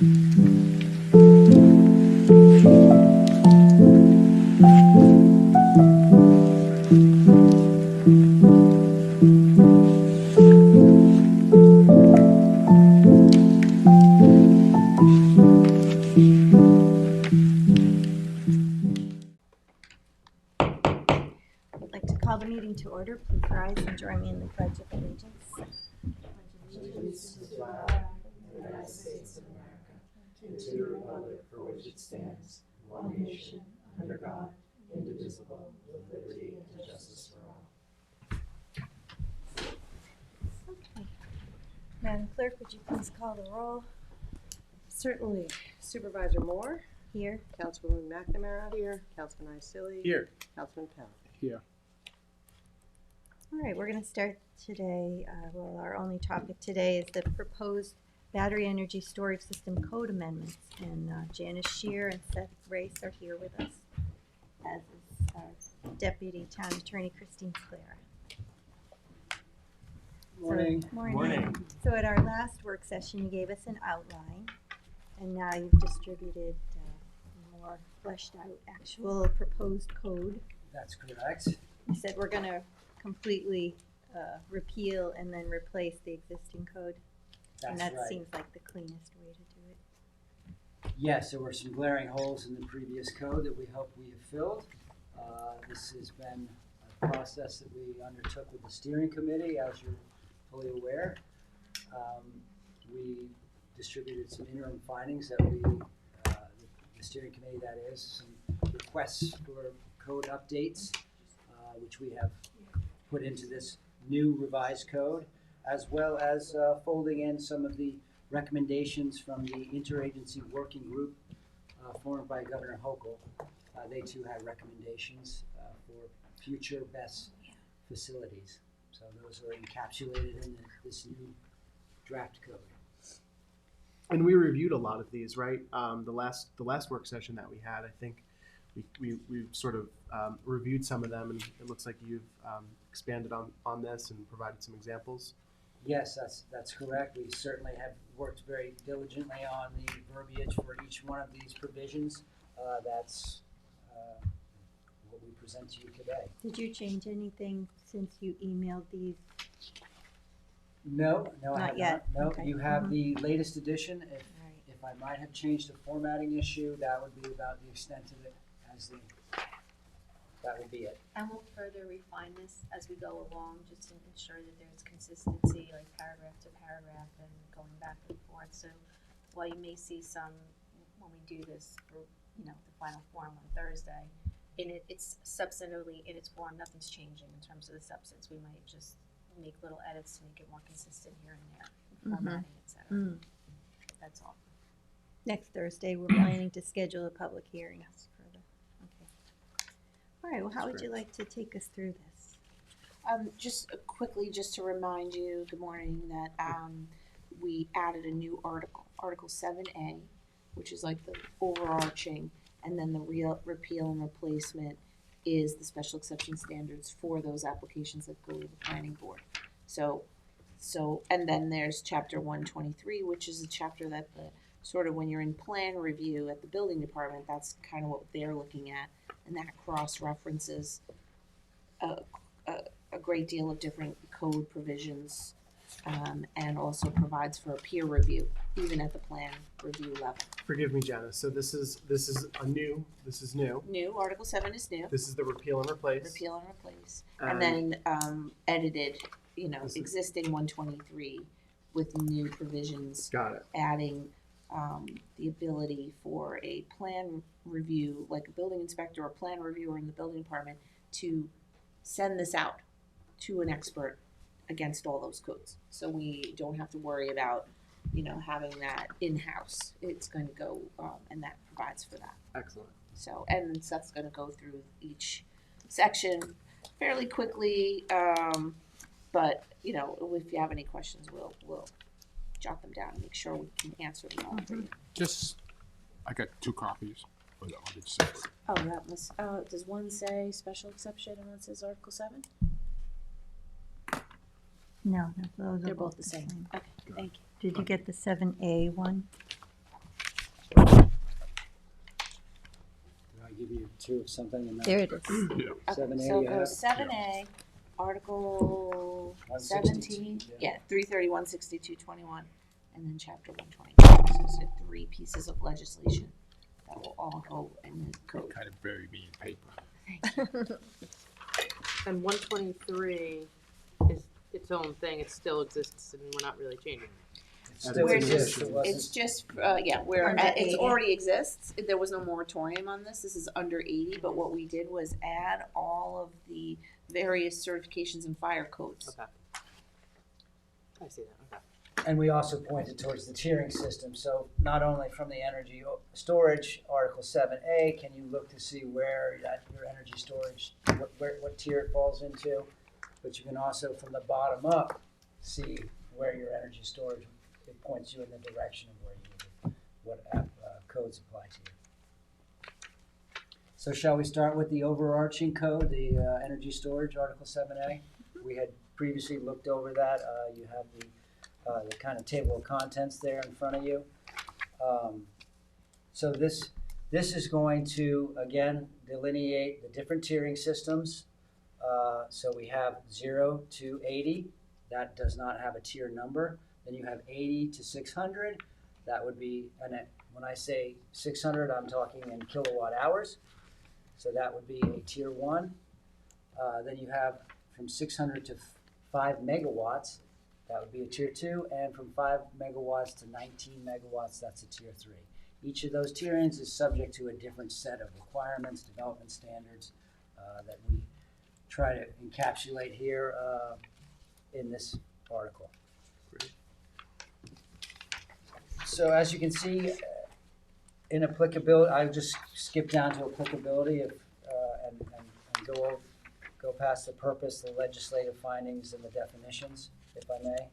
I'd like to call the meeting to order. Please rise and join me in the Pledge of Allegiance. Allegiance to the flag of the United States of America, and to the republic for which it stands, one nation, under God, indivisible, with liberty and justice for all. Okay. Madam Clerk, would you please call the roll? Certainly. Supervisor Moore? Here. Councilwoman McNamara? Here. Councilman Isilli? Here. Councilman Powell? Here. All right, we're going to start today. Our only topic today is the proposed battery energy storage system code amendments. And Janice Shear and Seth Race are here with us, as is our Deputy Town Attorney Christine Sclera. Morning. Morning. So at our last work session, you gave us an outline, and now you've distributed more fleshed out actual proposed code. That's correct. You said we're going to completely repeal and then replace the existing code. That's and that right. seems like the cleanest way to do it. Yes, there were some glaring holes in the previous code that we hope we have filled. This has been a process that we undertook with the steering committee, as you're fully aware. We distributed some interim findings that the steering committee, that is, some requests for code updates, which we have put into this new revised code, as well as folding in some of the recommendations from the interagency working group formed by Governor Hochul. They too had recommendations for future best facilities. So those are encapsulated in this new draft code. And we reviewed a lot of these, right? The last work session that we had, I think we sort of reviewed some of them, and it looks like you've expanded on this and provided some examples. Yes, that's correct. We certainly have worked very diligently on the verbiage for each one of these provisions. That's what we present to you today. Did you change anything since you emailed these? No, I Not have yet. not. No, Okay. you have the latest edition. Right. If I might have changed a formatting issue, that would be about the extent of it. That would be it. And we'll further refine this as we go along, just to ensure that there's consistency, like paragraph to paragraph and going back and forth. So while you may see some, when we do this for, the final form on Thursday, it's substantively in its form, nothing's changing in terms of the substance. We might just make little edits to make it more consistent here and there, formatting, etc. That's all. Next Thursday, we're planning to schedule a public hearing. For the, okay. All right, well, how would you like to take us through this? Just quickly, just to remind you, good morning, that we added a new article, Article 7A, which is like the overarching, and then the repeal and replacement is the special exception standards for those applications that go to the planning board. So, and then there's Chapter 123, which is a chapter that the sort of when you're in plan review at the building department, that's kind of what they're looking at, and that cross-references a great deal of different code provisions, and also provides for a peer review, even at the plan review level. Forgive me, Janice. So this is new. New, Article 7 is new. This is the repeal and replace. Repeal and replace. And then edited, existing 123 with new provisions. Got it. Adding the ability for a plan review, like a building inspector or plan reviewer in the building department, to send this out to an expert against all those codes. So we don't have to worry about, having that in-house. It's going to go, and that provides for that. Excellent. So, and Seth's going to go through each section fairly quickly, but, if you have any questions, we'll jot them down and make sure we can answer them all for you. I got 2 copies. Or that one is separate. Oh, that was, does one say special exception and one says Article 7? No, those They're are both the same. Okay, thank you. Did you get the 7A one? 2 of something and There it is. Yeah. 7A So you it have? goes 7A, Article 162, 17, yeah. yeah, 330, 162, 21, and then Chapter 122. So it's the 3 pieces of legislation that will all go in the code. Kind of bury me in paper. And 123 is its own thing, it still exists and we're not really changing it. It still We're exists, just, it wasn't. it's just, where Under it 80. already exists. There was no moratorium on this. This is under 80, but what we did was add all of the various certifications and fire codes. Okay. I see that, okay. And we also pointed towards the tiering system, so not only from the energy storage, Article 7A, can you look to see where your energy storage, what tier it falls into, but you can also, from the bottom up, see where your energy storage, it points you in the direction of where you, what codes apply to you. So shall we start with the overarching code, the energy storage, Article 7A? We had previously looked over that. You have the kind of table of contents there in front of you. So this is going to, again, delineate the different tiering systems. So we have 0 to 80. That does not have a tier number. Then you have 80 to 600. That would be, and when I say 600, I'm talking in kilowatt hours. So that would be a tier 1. Then you have from 600 to 5 megawatts. That would be a tier 2, and from 5 megawatts to 19 megawatts, that's a tier 3. Each of those tierings is subject to a different set of requirements, development standards that we try to encapsulate here in this article. Great. So as you can see, in applicability, I just skip down to applicability and go past the purpose, the legislative findings, and the definitions, if I may.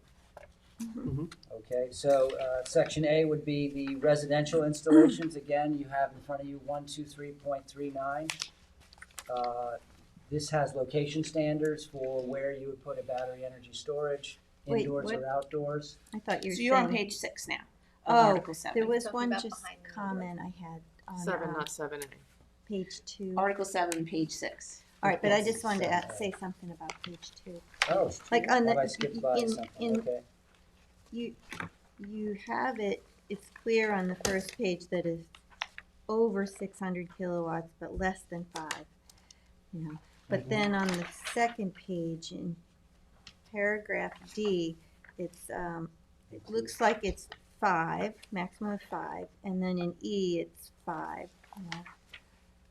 Mhm. Okay, so section A would be the residential installations. Again, you have in front of you 123.39. This has location standards for where you would put a battery energy storage, Wait, indoors what? or outdoors. I thought you were So you're on saying- page 6 now of Oh, Article 7. there was Talking one about just behind the comment I had on 7, not 7A. page 2. Article 7, page 6. All right, but I Yes, just wanted to 7A. say something about page 2. Oh, Like on have I the, skipped by something? in, Okay. you have it, it's clear on the first page that it's over 600 kilowatts, but less than 5, you know. But Mhm. then on the second page in paragraph D, it's, it looks like it's 5, maximum of 5, and then in E, it's 5, you know.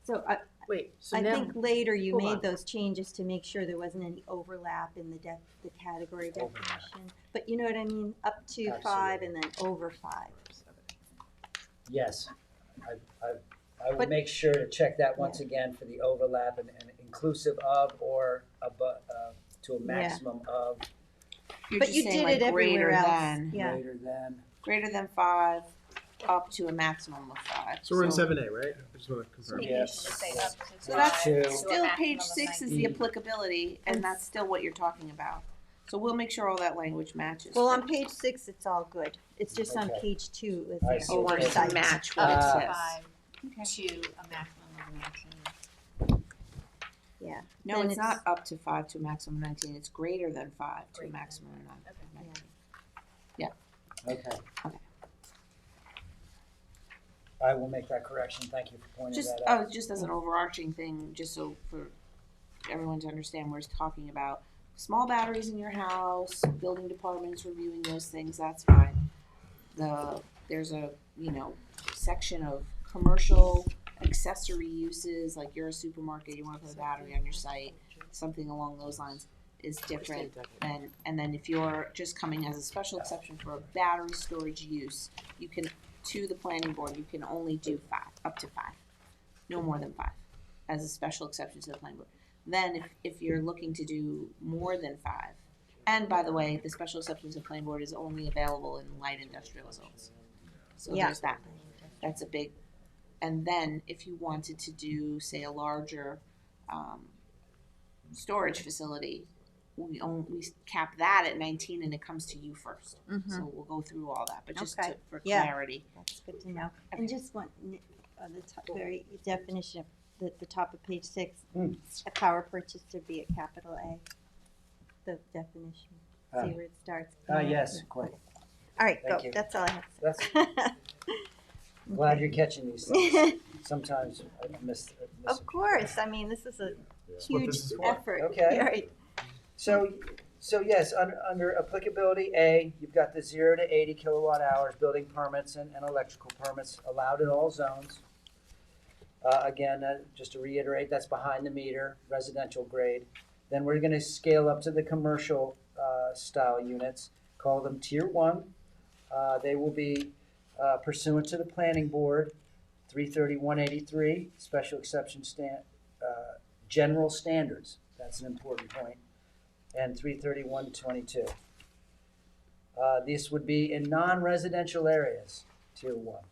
So Wait, so I now, think later you hold made on. those changes to make sure there wasn't any overlap in the the category Overlap. definition. But you know what I mean, up to 5 and then over 5. Yes, I will But- make sure to check that once again for the overlap and inclusive of or above, to a maximum of, You're But just you saying did like it everywhere greater else. than, Yeah. greater than. 5, up to a maximum of 5. So we're in 7A, right? I just want to confirm. Maybe you Yes. should just say up to So that's 2. to a still maximum page of 6 is 19. the applicability, and that's still what you're talking about. So we'll make sure all that language matches. Well, on page 6, it's all good. It's just on Okay. page 2, it was I there. see. Oh, want it to Oversight. match what it Up to says. 5 Okay. to a maximum of 19. Yeah. No, Then it's not up to 5 to a maximum of 19, it's greater than 5 to a Greater than. maximum of 19. Okay. Okay. I will make that correction. Thank you for pointing Just, that out. just as an overarching thing, just so for everyone to understand, we're talking about small batteries in your house, building departments reviewing those things, that's fine. There's a, section of commercial accessory uses, like you're a supermarket, you wanna put a battery on your site, something along those lines is different. And then if you're just coming as a special exception for a battery storage use, you can, to the planning board, you can only do 5, up to 5, no more than 5, as a special exception to the planning board. Then if you're looking to do more than 5, and by the way, the special exception to the planning board is only available in light industrial zones. So Yeah. there's that, that's a big, and then if you wanted to do, say, a larger, storage facility, we cap that at 19 and it comes to you first. Mhm. So we'll go through all that, but just Okay. for Yeah. clarity. That's good to know. And just one, the very definition of the top of page 6, Hmm. a power purchase to be a capital A, the definition. Ah. See where it starts. Yes, Yeah. quite. All right, Thank go. you. That's all I have to That's, say. glad you're catching these things. Sometimes I miss Of course, I mean, this is a what huge this is for. effort. Okay. Right. So yes, under applicability A, you've got the 0 to 80 kilowatt hours, building permits and electrical permits allowed in all zones. Again, just to reiterate, that's behind the meter, residential grade. Then we're gonna scale up to the commercial, style units, call them tier 1. They will be pursuant to the planning board, 330-183, special exception general standards, that's an important point, and 330-122. This would be in non-residential areas, tier 1.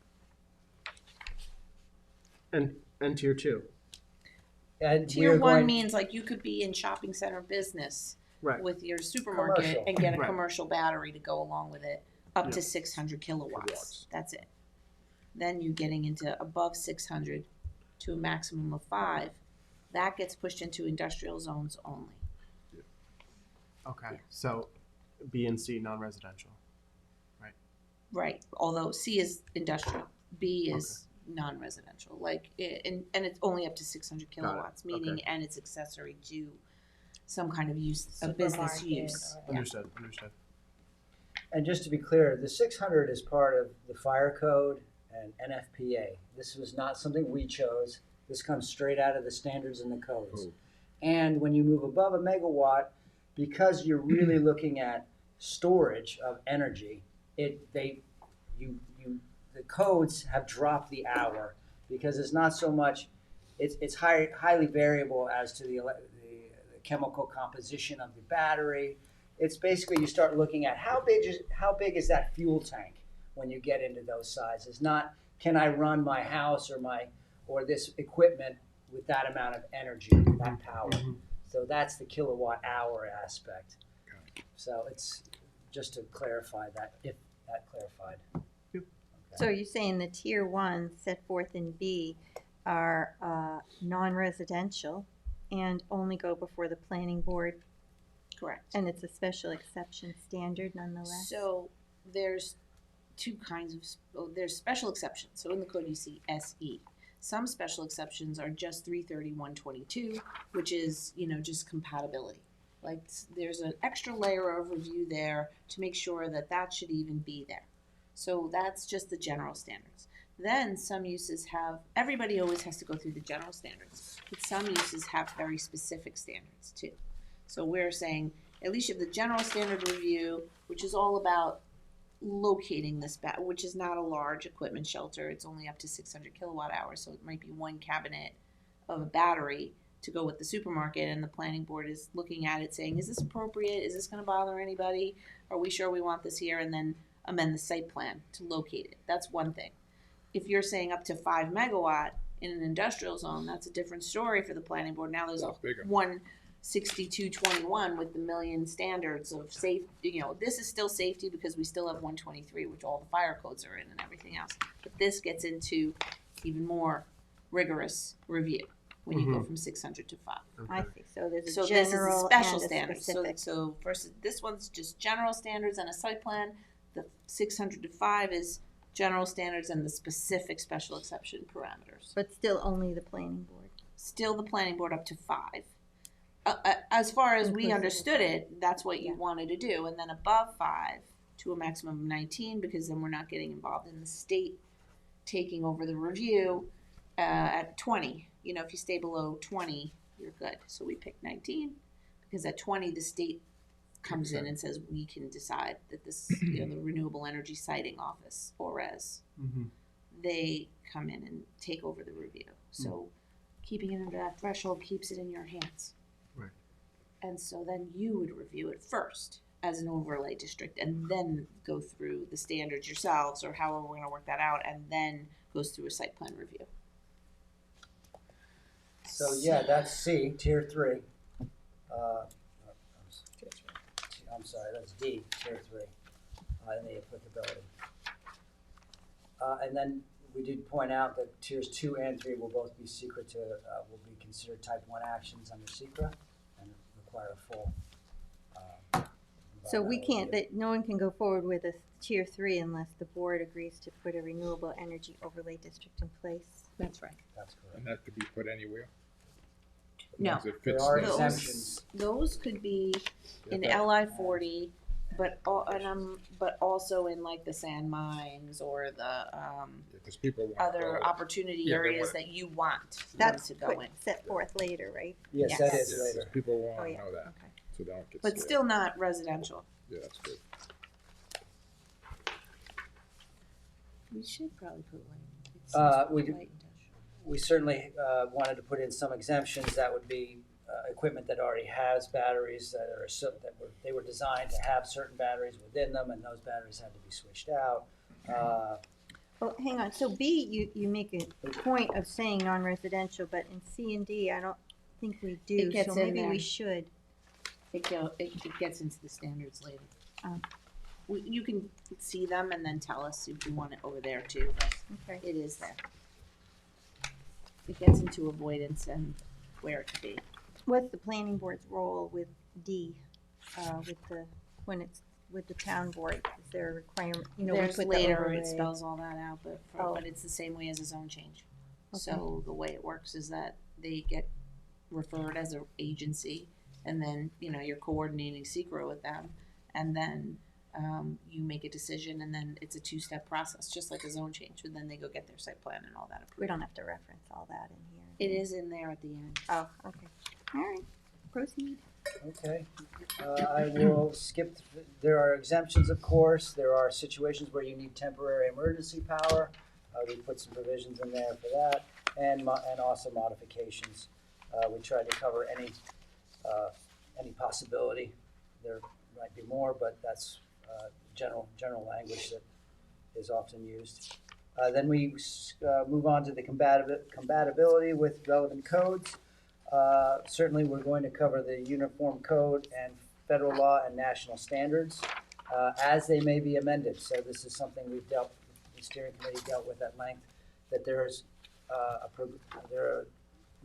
And tier 2. And Tier we're one going, means like you could be in shopping center business Right. with your supermarket Commercial. and get a Right. commercial battery to go along with it, up to Yeah. 600 kilowatts. Kilowatts. That's it. Then you're getting into above 600 to a maximum of 5. That gets pushed into industrial zones only. Okay. Yeah. So B and C non-residential. Right. Although C is industrial, B is non-residential. Like, and it's only up to 600 kilowatts, meaning, Okay. and it's accessory to some kind of use, a business Supermarket use. or- Yeah. Understood. and just to be clear, the 600 is part of the fire code and NFPA. This was not something we chose. This comes straight out of the standards and the codes. Code. And when you move above a megawatt, because you're really looking at storage of energy, the codes have dropped the hour because it's not so much, it's highly variable as to the chemical composition of the battery. It's basically you start looking at how big is that fuel tank when you get into those sizes. Not can I run my house or this equipment with that amount of energy, that power. Mhm. So that's the kilowatt hour aspect. Okay. So it's just to clarify that, if that clarified. So you're saying the tier 1 set forth in B are non-residential and only go before the planning board, Correct. and it's a special exception standard nonetheless? So there's two kinds there's special exceptions. So in the code you see SE. Some special exceptions are just 330-122, which is, just compatibility. Like there's an extra layer of review there to make sure that that should even be there. So that's just the general standards. Then some uses everybody always has to go through the general standards, but some uses have very specific standards too. So we're saying at least you have the general standard review, which is all about locating this which is not a large equipment shelter. It's only up to 600 kilowatt hours, so it might be one cabinet of a battery to go with the supermarket, and the planning board is looking at it saying, is this appropriate? Is this going to bother anybody? Are we sure we want this here? And then amend the site plan to locate it. That's one thing. If you're saying up to 5 megawatt in an industrial zone, that's a different story for the planning board. Now there's Lot bigger. 16221 with the million standards of safety. This is still safety because we still have 123, which all the fire codes are in and everything else. But this gets into even more rigorous review when you go from 600 to 5. I see, so there's a So this is a general special and a standard. specific. So versus this one's just general standards and a site plan. The 600 to 5 is general standards and the specific special exception parameters. But still only the planning board. Still the planning board up to 5. As far as we Inclusive of understood that. it, that's what you Yeah. wanted to do. And then above 5 to a maximum of 19, because then we're not getting involved in the state taking over the review at 20. If you stay below 20, you're good. So we picked 19 because at 20, the state comes in and says we can decide that this, the Renewable Energy Siting Office, ORES, Mm-hmm. they come in and take over the review. So keeping it under that threshold keeps it in your hands. Right. And so then you would review it first as an overlay district and then go through the standards yourselves or however we're going to work that out and then goes through a site plan review. So yeah, that's C, tier 3. I'm sorry, that's D, tier 3, in the applicability. And then we did point out that tiers 2 and 3 will both be secret to, will be considered type 1 actions under secret and require a full. So we environmental can't, review. that no one can go forward with a tier 3 unless the board agrees to put a renewable energy overlay district in place. That's right. That's correct. And that could be put anywhere? As No. long as it There fits are the- exemptions. Those could be in Yeah, LI 40, but also in like the sand mines or the Because people want. other opportunity Yeah, they areas want that you want them That's to go put- in. set forth later, right? Yes, that Yes. is Yeah, later. 'cause people want Oh, to yeah. know that, Okay. so they don't get But scared. still not residential. Yeah, that's good. We should probably put light. It says We light do- industrial. We certainly wanted to put in some exemptions. That would be equipment that already has batteries that are they were designed to have certain batteries within them, and those batteries had to be switched out. Oh, hang on, so B, you make a point of saying non-residential, but in C and D, I don't think we do, It gets so in maybe there. we should. It gets into the standards later. Oh. You can see them and then tell us if you want it over there too, but Okay. it is there. It gets into avoidance and where it could be. What's the planning board's role with D, when it's with the town board? Is there a requirement, we There's put the later, overlay. it spells all that out, but, Oh. but it's the same way as a zone change. Okay. So the way it works is that they get referred as an agency, and then, you're coordinating secret with them, and then, you make a decision, and then it's a two-step process, just like a zone change, and then they go get their site plan and all that approved. We don't have to reference all that in here. It is in there at the end. Oh, okay. All right, proceed. Okay, I will skip, there are exemptions, of course. There are situations where you need temporary emergency power. We put some provisions in there for that, and also modifications. We tried to cover any possibility. There might be more, but that's general language that is often used. Then we move on to the compatibility with relevant codes. Certainly, we're going to cover the uniform code and federal law and national standards as they may be amended. So this is something the steering committee dealt with at length, that there are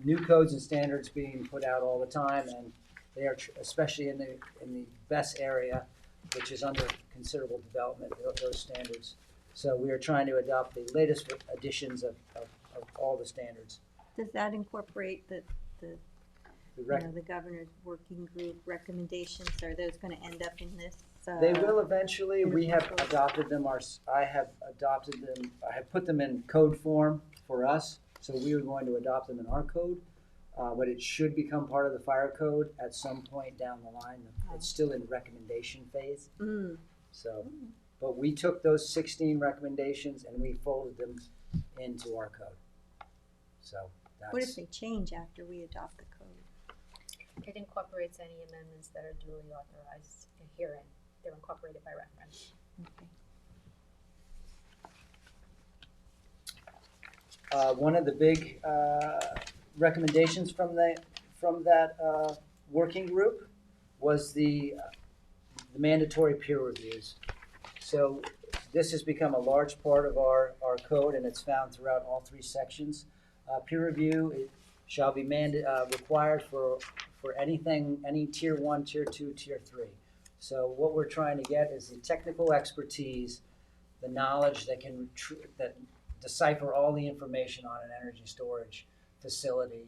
new codes and standards being put out all the time, and they are especially in the BESS area, which is under considerable development, those standards. So we are trying to adopt the latest editions of all the standards. Does that incorporate the the governor's working group recommendations? Are those gonna end up in this? They will eventually. We have adopted them. I have adopted them. I have put them in code form for us. So we are going to adopt them in our code. But it should become part of the fire code at some point down the line. It's still in recommendation phase. Mm. So, but we took those 16 recommendations and we folded them into our code. So that's. What if they change after we adopt the code? It incorporates any amendments that are duly authorized herein. They're incorporated by reference. Okay. One of the big recommendations from that working group was the mandatory peer reviews. So this has become a large part of our code, and it's found throughout all three sections. Peer review shall be required for anything, any tier 1, tier 2, tier 3. So what we're trying to get is the technical expertise, the knowledge that can that decipher all the information on an energy storage facility,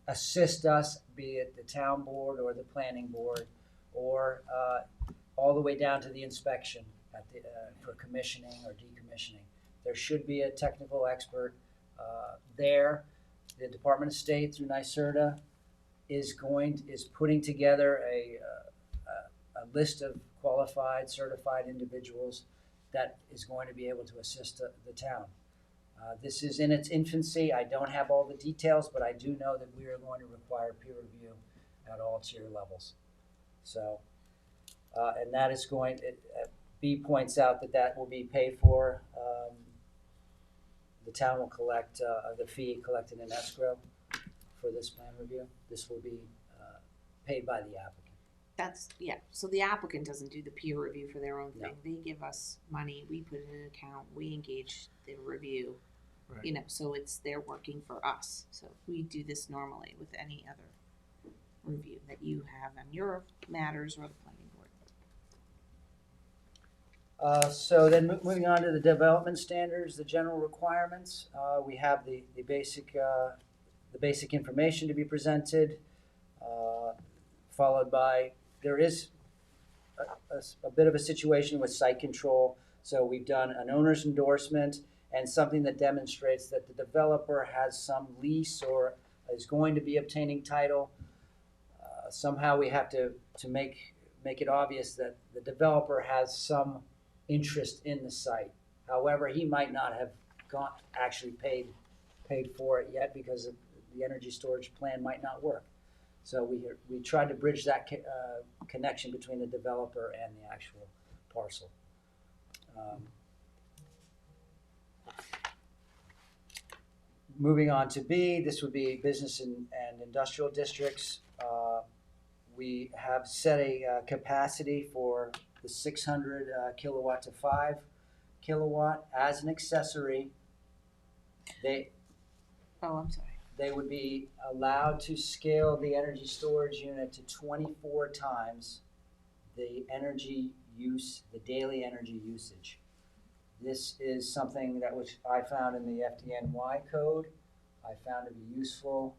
assist us, be it the town board or the planning board, or all the way down to the inspection for commissioning or decommissioning. There should be a technical expert there. The Department of State through NYSERDA is putting together a list of qualified, certified individuals that is going to be able to assist the town. This is in its infancy. I don't have all the details, but I do know that we are going to require peer review at all tier levels. So, and that is going, B points out that will be paid for. The town will collect the fee collected in escrow for this plan review. This will be paid by the applicant. So the applicant doesn't do the peer review for their own No. thing. They give us money, we put it in an account, we engage the review, Right. You know, so they're working for us. So we do this normally with any other review that you have on your matters or the planning board. So then moving on to the development standards, the general requirements, we have the basic information to be presented, followed by, there is a bit of a situation with site control. So we've done an owner's endorsement and something that demonstrates that the developer has some lease or is going to be obtaining title. Somehow we have to make it obvious that the developer has some interest in the site. However, he might not have actually paid for it yet because the energy storage plan might not work. So we tried to bridge that connection between the developer and the actual parcel. Moving on to B, this would be business and industrial districts. We have set a capacity for the 600 kilowatt to 5 kilowatt as an accessory. Oh, I'm sorry. They would be allowed to scale the energy storage unit to 24 times the energy use, the daily energy usage. This is something that I found in the FDNY code. I found to be useful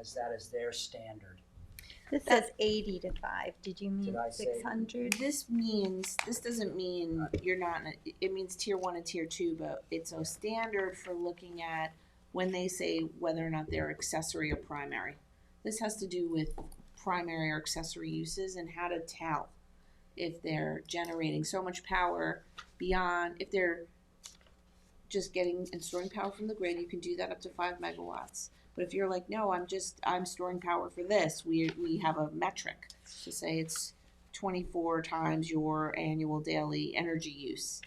as that is their standard. This says 80 to 5. Did you mean Did I say- 600? This doesn't mean you're not, it means tier 1 and tier 2, but it's a standard for looking at when they say whether or not they're accessory or primary. This has to do with primary or accessory uses and how to tell if they're generating so much power beyond, if they're just getting and storing power from the grid, you can do that up to 5 megawatts. But if you're like, no, I'm storing power for this, we have a metric to say it's 24 times your annual daily energy use.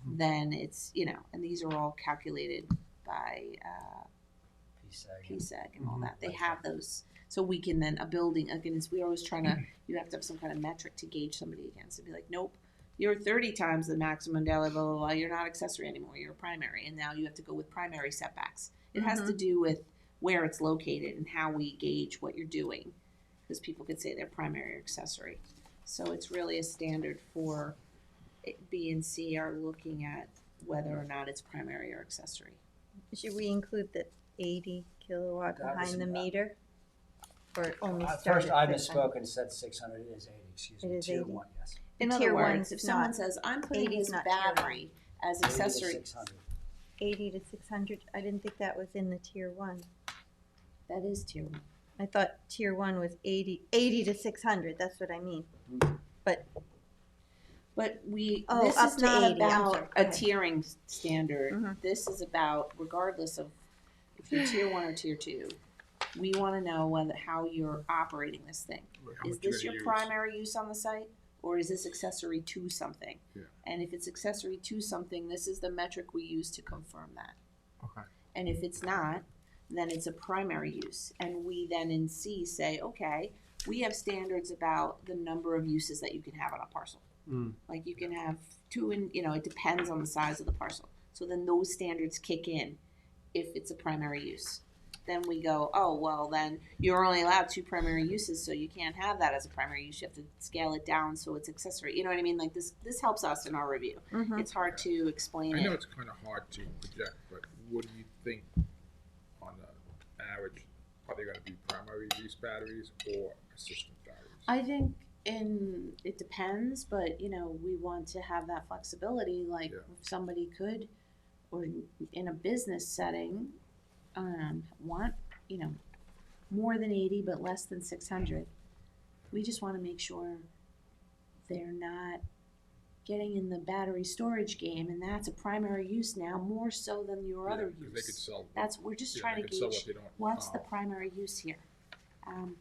Then it's, and these are all calculated by PSEG and all that. They have those. So we can then, a building, again, we're always trying to, you have to have some kind of metric to gauge somebody against. To be like, nope, you're 30 times the maximum daily, blah, blah, blah. You're not accessory anymore. You're primary. And now you have to go with primary setbacks. It has to do with where it's located and how we gauge what you're doing. Because people could say they're primary or accessory. So it's really a standard for B and C are looking at whether or not it's primary or accessory. Should we include the 80 kilowatt That was behind the about- meter? Or only start First, I at 600? misspoke and said 600. It is 80. Excuse It me. is Tier 80. 1, yes. In The other tier words, one's if someone not- says, I'm putting 80 's this not tier one. battery as 80 to accessory, 600. 80 to 600. I didn't think that was in the tier 1. that is tier 1. I thought tier 1 was 80 to 600. That's what I mean. But But Oh, this up is to not 80, I'm about sorry. a Go ahead. tiering standard. Mhm. This is about, regardless of if you're tier 1 or tier 2, we want to know how you're operating this thing. How Is much you're this gonna your use. primary use on the site, or is this accessory to something? Yeah. And if it's accessory to something, this is the metric we use to confirm that. Okay. And if it's not, then it's a primary use. And we then in C say, okay, we have standards about the number of uses that you can have on a parcel. Mm. Like you can have 2 and, it depends on the size of the parcel. So then those standards kick in if it's a primary use. Then we go, oh, well, then you're only allowed 2 primary uses, so you can't have that as a primary use. You have to scale it down so it's accessory. You know what I mean? Like this helps us in our review. It's hard to explain I know it. it's kind of hard to project, but what do you think on the average, are they going to be primary use batteries or assistant batteries? I think it depends, but we want to have that flexibility. Like Yeah. if somebody could, or in a business setting, want more than 80 but less than 600. We just want to make sure they're not getting in the battery storage game, and that's a primary use now more so than your Yeah, other 'cause use. they could sell. We're just yeah, trying they to could sell gauge what they don't. what's the oh, primary use here.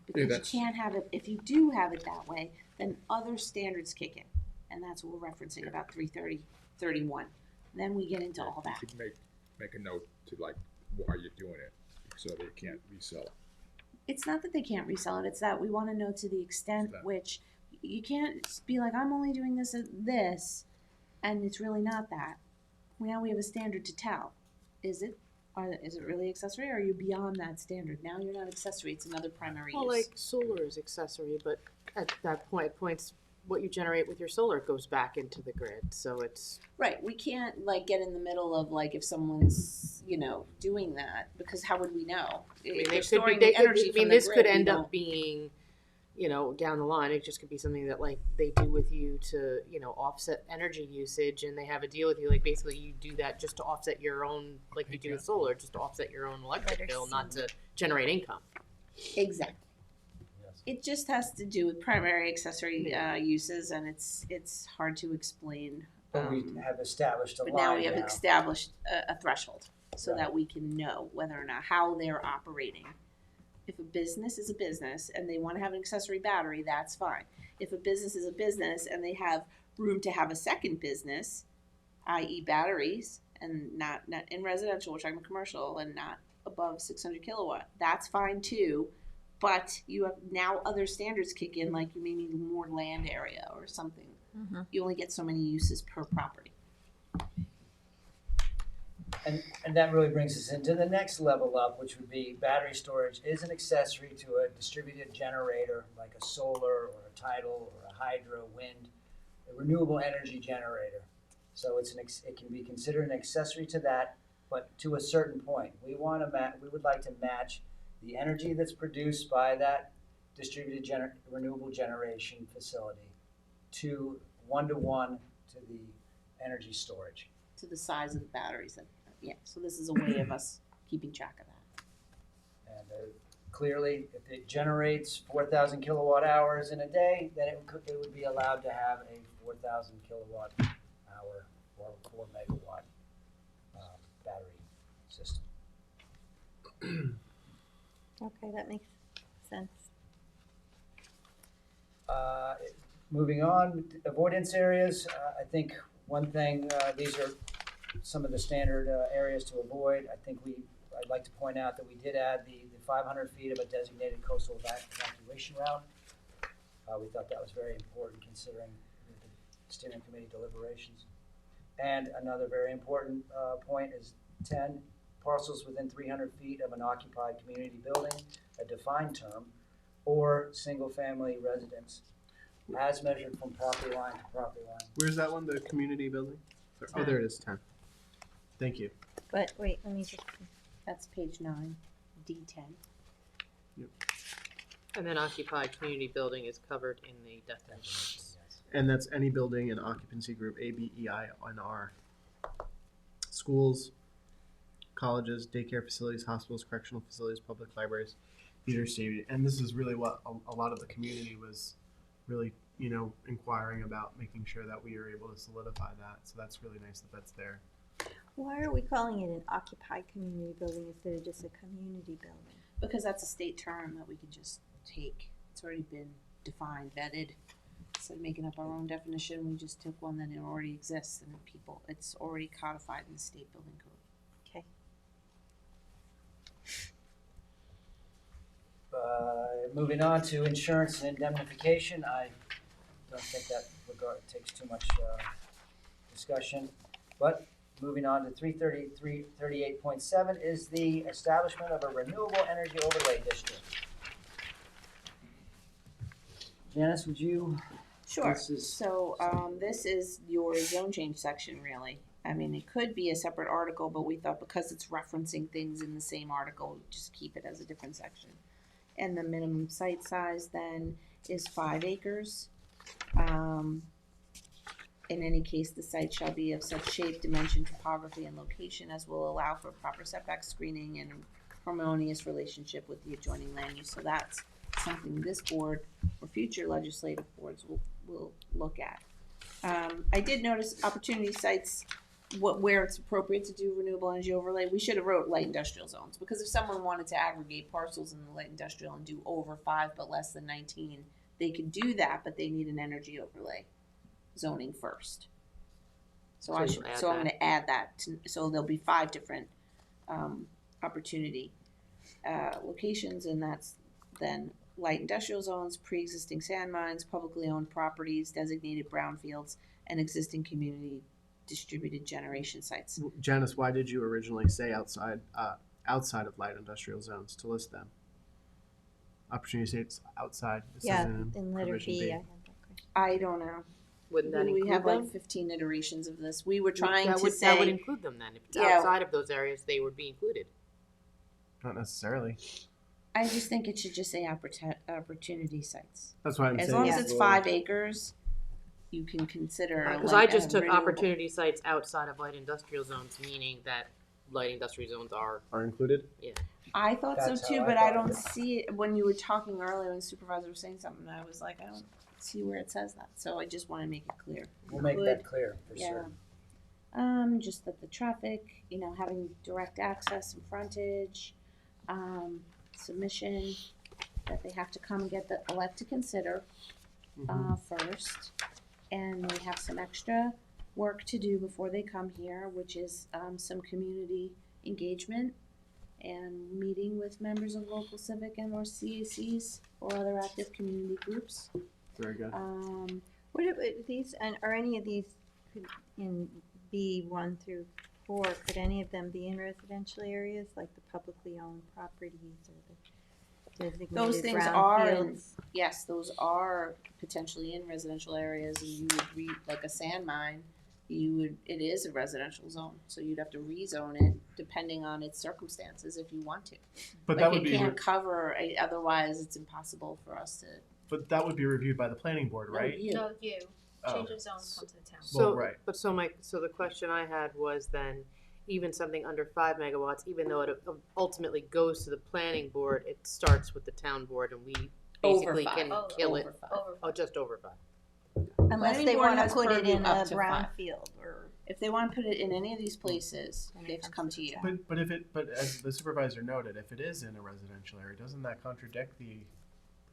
Because you that's- can't have it, if you do have it that way, then other standards kick in. And that's what we're referencing about 330, 31. Then we get into yeah, all that. You could make a note to like why you're doing it, so they can't resell it. It's not that they can't resell it, it's that we want to know to the extent That- which you can't just be like, I'm only doing this, and it's really not that. Now we have a standard to tell. Is it Is it really accessory, or are you beyond that standard? Now you're not accessory, it's another primary Well, use. like solar is accessory, but at that point, what you generate with your solar goes back into the grid, so it's, Right, we can't like get in the middle of like if someone's, doing that, because how would we know? I mean, If they they're could storing be, the energy I mean, from the this could grid, we end don't. up being, down the line, it just could be something that like they do with you to, offset energy usage, and they have a deal with you, like basically you do that just to offset your own, like you do with solar, just to offset your own electric bill, not to generate income. Exactly. Yes. It just has to do with primary accessory uses, and it's hard to explain. But we have established a But line now we have established a threshold so Right. that we can know whether or not how they're operating. If a business is a business and they want to have an accessory battery, that's fine. If a business is a business and they have room to have a second business, i.e. batteries, and not in residential, we're talking commercial, and not above 600 kilowatt, that's fine too. But you have now other standards kick in, like you may need more land area or something. Mhm. You only get so many uses per property. And that really brings us into the next level up, which would be battery storage is an accessory to a distributed generator, like a solar or a tidal or a hydro, wind, a renewable energy generator. So it can be considered an accessory to that, but to a certain point. We would like to match the energy that's produced by that distributed renewable generation facility to 1-to-1 to the energy storage. To the size of the batteries. Yeah, so this is a way of us keeping track of that. And clearly, if it generates 4,000 kilowatt hours in a day, then it would be allowed to have a 4,000 kilowatt hour or 4 megawatt battery system. Okay, that makes sense. Moving on, avoidance areas. I think one thing, these are some of the standard areas to avoid. I'd like to point out that we did add the 500 feet of a designated coastal evacuation route. We thought that was very important considering the steering committee deliberations. And another very important point is 10 parcels within 300 feet of an occupied community building, a defined term, or single-family residence, as measured from property line to property line. Where's that one? The community building? Oh, there it is. 10. Thank you. But wait, let me just, That's page 9, D10. And then occupied community building is covered in the definitions. And that's any building in occupancy group A, B, E, I, and R. Schools, colleges, daycare facilities, hospitals, correctional facilities, public libraries, theater, stadium. And this is really what a lot of the community was really, inquiring about, making sure that we are able to solidify that. So that's really nice that that's there. why are we calling it an occupied community building instead of just a community building? Because that's a state term that we can just take. It's already been defined, vetted. Instead of making up our own definition, we just took one that already exists and it's already codified in the state building code. Okay. Moving on to insurance and indemnification, I don't think that takes too much discussion. But moving on to 338.7 is the establishment of a renewable energy overlay district. Janice, would you? Sure. This is- So this is your zone change section, really. I mean, it could be a separate article, but we thought because it's referencing things in the same article, just keep it as a different section. And the minimum site size then is 5 acres. In any case, the site shall be of such shape, dimension, topography, and location as will allow for proper setback screening and harmonious relationship with the adjoining land use. So that's something this board or future legislative boards will look at. I did notice opportunity sites, where it's appropriate to do renewable energy overlay. We should have wrote light industrial zones, because if someone wanted to aggregate parcels in the light industrial and do over 5 but less than 19, they could do that, but they need an energy overlay zoning first. So So I'm you'll add going to add that. So there'll be 5 different opportunity locations, and that's then light industrial zones, pre-existing sand mines, publicly owned properties, designated brownfields, and existing community distributed generation sites. Janice, why did you originally say outside of light industrial zones to list them? Opportunity states outside. This Yeah, is in letter provision B, I had that question. I don't know. Wouldn't that We include have them? like 15 iterations of this. We were trying that to would, say. that would include them then. If it's Yeah. outside of those areas, they would be included. Not necessarily. I just think it should just say opportunity sites. That's why I'm As saying. long as Yeah. it's 5 acres, you can consider. Because like I just a took renewable- opportunity sites outside of light industrial zones, meaning that light industrial zones are. Are included. I thought That's so too, how I but I thought don't of it. see it when you were talking earlier and supervisor was saying something. I was like, I don't see where it says that. So I just want to make it clear. We'll make that clear for Yeah. sure. Just that the traffic, having direct access and frontage, submission, that they have to come and get the elect to consider first, and they have some extra work to do before they come here, which is some community engagement and meeting with members of local civic and or CACs or other active community groups. Very good. What are these, and are any of these in B1 through 4, could any of them be in residential areas, like the publicly owned properties or the designated Those things brown are in- fields? Yes, those are potentially in residential areas, and you would like a sand mine, it is a residential zone, so you'd have to rezone it depending on its circumstances if you want to. But Like that would it be. can't cover, otherwise it's impossible for us to. But that would be reviewed by the planning board, right? You. No, you, Oh. change of zones come to the town. So, Well, right. But so the question I had was then, even something under 5 megawatts, even though it ultimately goes to the planning board, it starts with the town board, and we basically Over 5. can kill it. Over 5. Oh, just over 5. Unless Planning they board wanna has put it purview in up a to brown 5. field or. If they want to put it in any of these places, Then it they have to comes come to to you. But as the supervisor noted, if it is in a residential area, doesn't that contradict the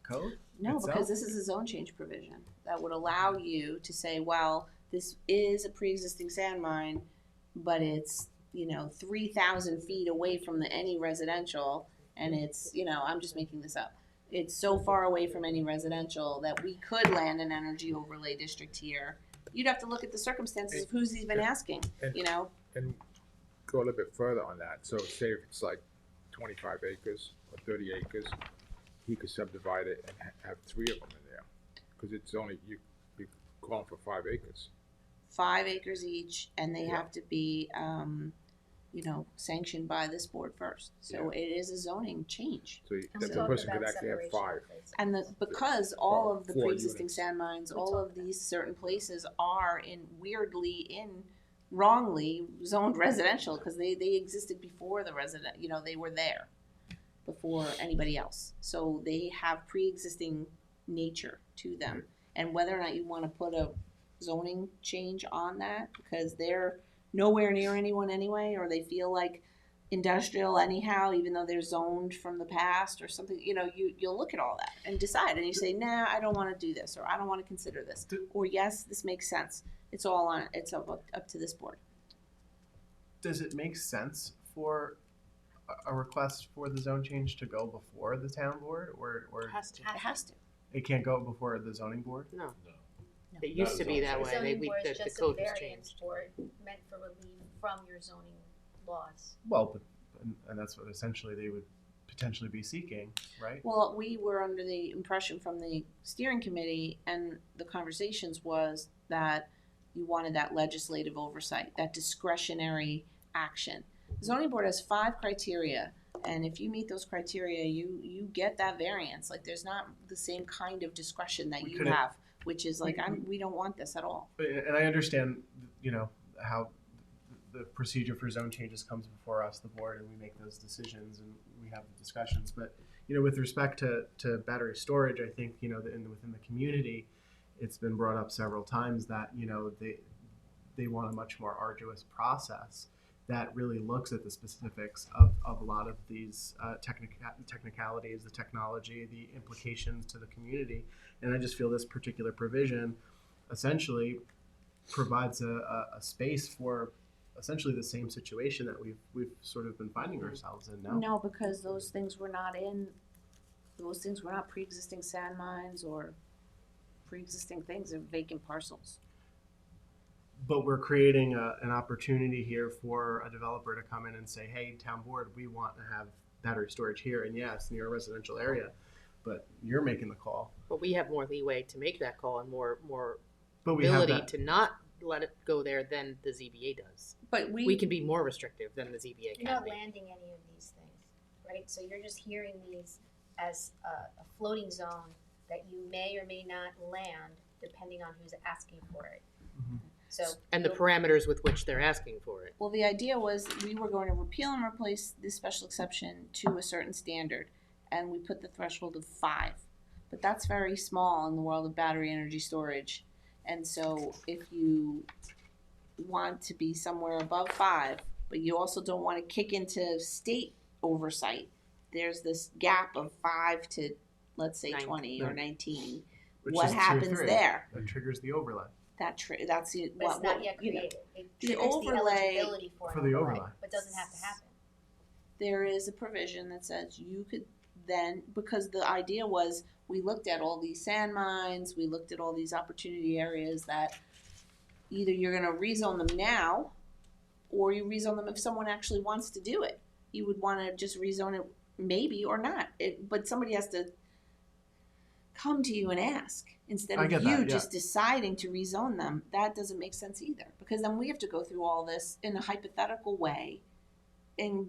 code? No, itself? because this is a zone change provision that would allow you to say, well, this is a pre-existing sand mine, but it's 3,000 feet away from any residential, and it's I'm just making this up. It's so far away from any residential that we could land an energy overlay district here. You'd have to look at the circumstances of who's even asking. And go a little bit further on that. So say if it's like 25 acres or 30 acres, he could subdivide it and have 3 of them in there, because it's only you're calling for 5 acres. 5 acres each, and they Yeah. have to be, sanctioned by this board first. So it is a zoning change. So And we that the talked person could about actually have separation 5. of places. And because all of the 4 pre-existing units. sand mines, We all talked of these certain places are wrongly zoned residential, because they existed before the resident, they were there before anybody else. So they have pre-existing nature to them. And whether or not you want to put a zoning change on that, because they're nowhere near anyone anyway, or they feel like industrial anyhow, even though they're zoned from the past or something, you'll look at all that and decide, and you say, nah, I don't want to do this, or I don't want to consider this, or yes, this makes sense. It's all on, it's up to this board. Does it make sense for a request for the zone change to go before the town board, or It has to. It has to. it can't go before the zoning board? No. It used to be that The way. zoning board is The just a code was variance changed. board meant for relief from your zoning laws. Well, but, and that's what essentially they would potentially be seeking, right? Well, we were under the impression from the steering committee, and the conversations was that you wanted that legislative oversight, that discretionary action. The zoning board has 5 criteria, and if you meet those criteria, you get that variance. Like, there's not the same kind of discretion that We you couldn't- have, which is like, we don't want this at all. And I understand, how the procedure for zone changes comes before us, the board, and we make those decisions and we have the discussions. But, with respect to battery storage, I think, within the community, it's been brought up several times that, they want a much more arduous process that really looks at the specifics of a lot of these technicalities, the technology, the implications to the community. And I just feel this particular provision essentially provides a space for essentially the same situation that we've sort of been finding ourselves in now. No, because those things were not pre-existing sand mines or pre-existing things, they're vacant parcels. but we're creating an opportunity here for a developer to come in and say, hey, town board, we want to have battery storage here, and yes, near a residential area, but you're making the call. But we have more leeway to make that call and more But we have ability that. to not let it go there than the ZBA does. But We can be more restrictive than the ZBA You're can not be. landing any of these things, right? So you're just hearing these as a floating zone that you may or may not land depending on who's asking for it. Mhm. So. And the you'll- parameters with which they're asking for it. Well, the idea was we were going to repeal and replace this special exception to a certain standard, and we put the threshold of 5. But that's very small in the world of battery energy storage. And so if you want to be somewhere above 5, but you also don't want to kick into state oversight, there's this gap of 5 to, let's say, 20 or 19. Which What is tier happens 3. there? That triggers the overlay. That's But it's not yet you know, created. It the triggers overlay- eligibility for For an the overlay. but doesn't have to happen. there is a provision that says you could then, because the idea was we looked at all these sand mines, we looked at all these opportunity areas that either you're gonna rezone them now or you rezone them if someone actually wants to do it. You would wanna just rezone it maybe or not, but somebody has to come to you and ask instead I of get you that, yeah. just deciding to rezone them. That doesn't make sense either, because then we have to go through all this in a hypothetical way, and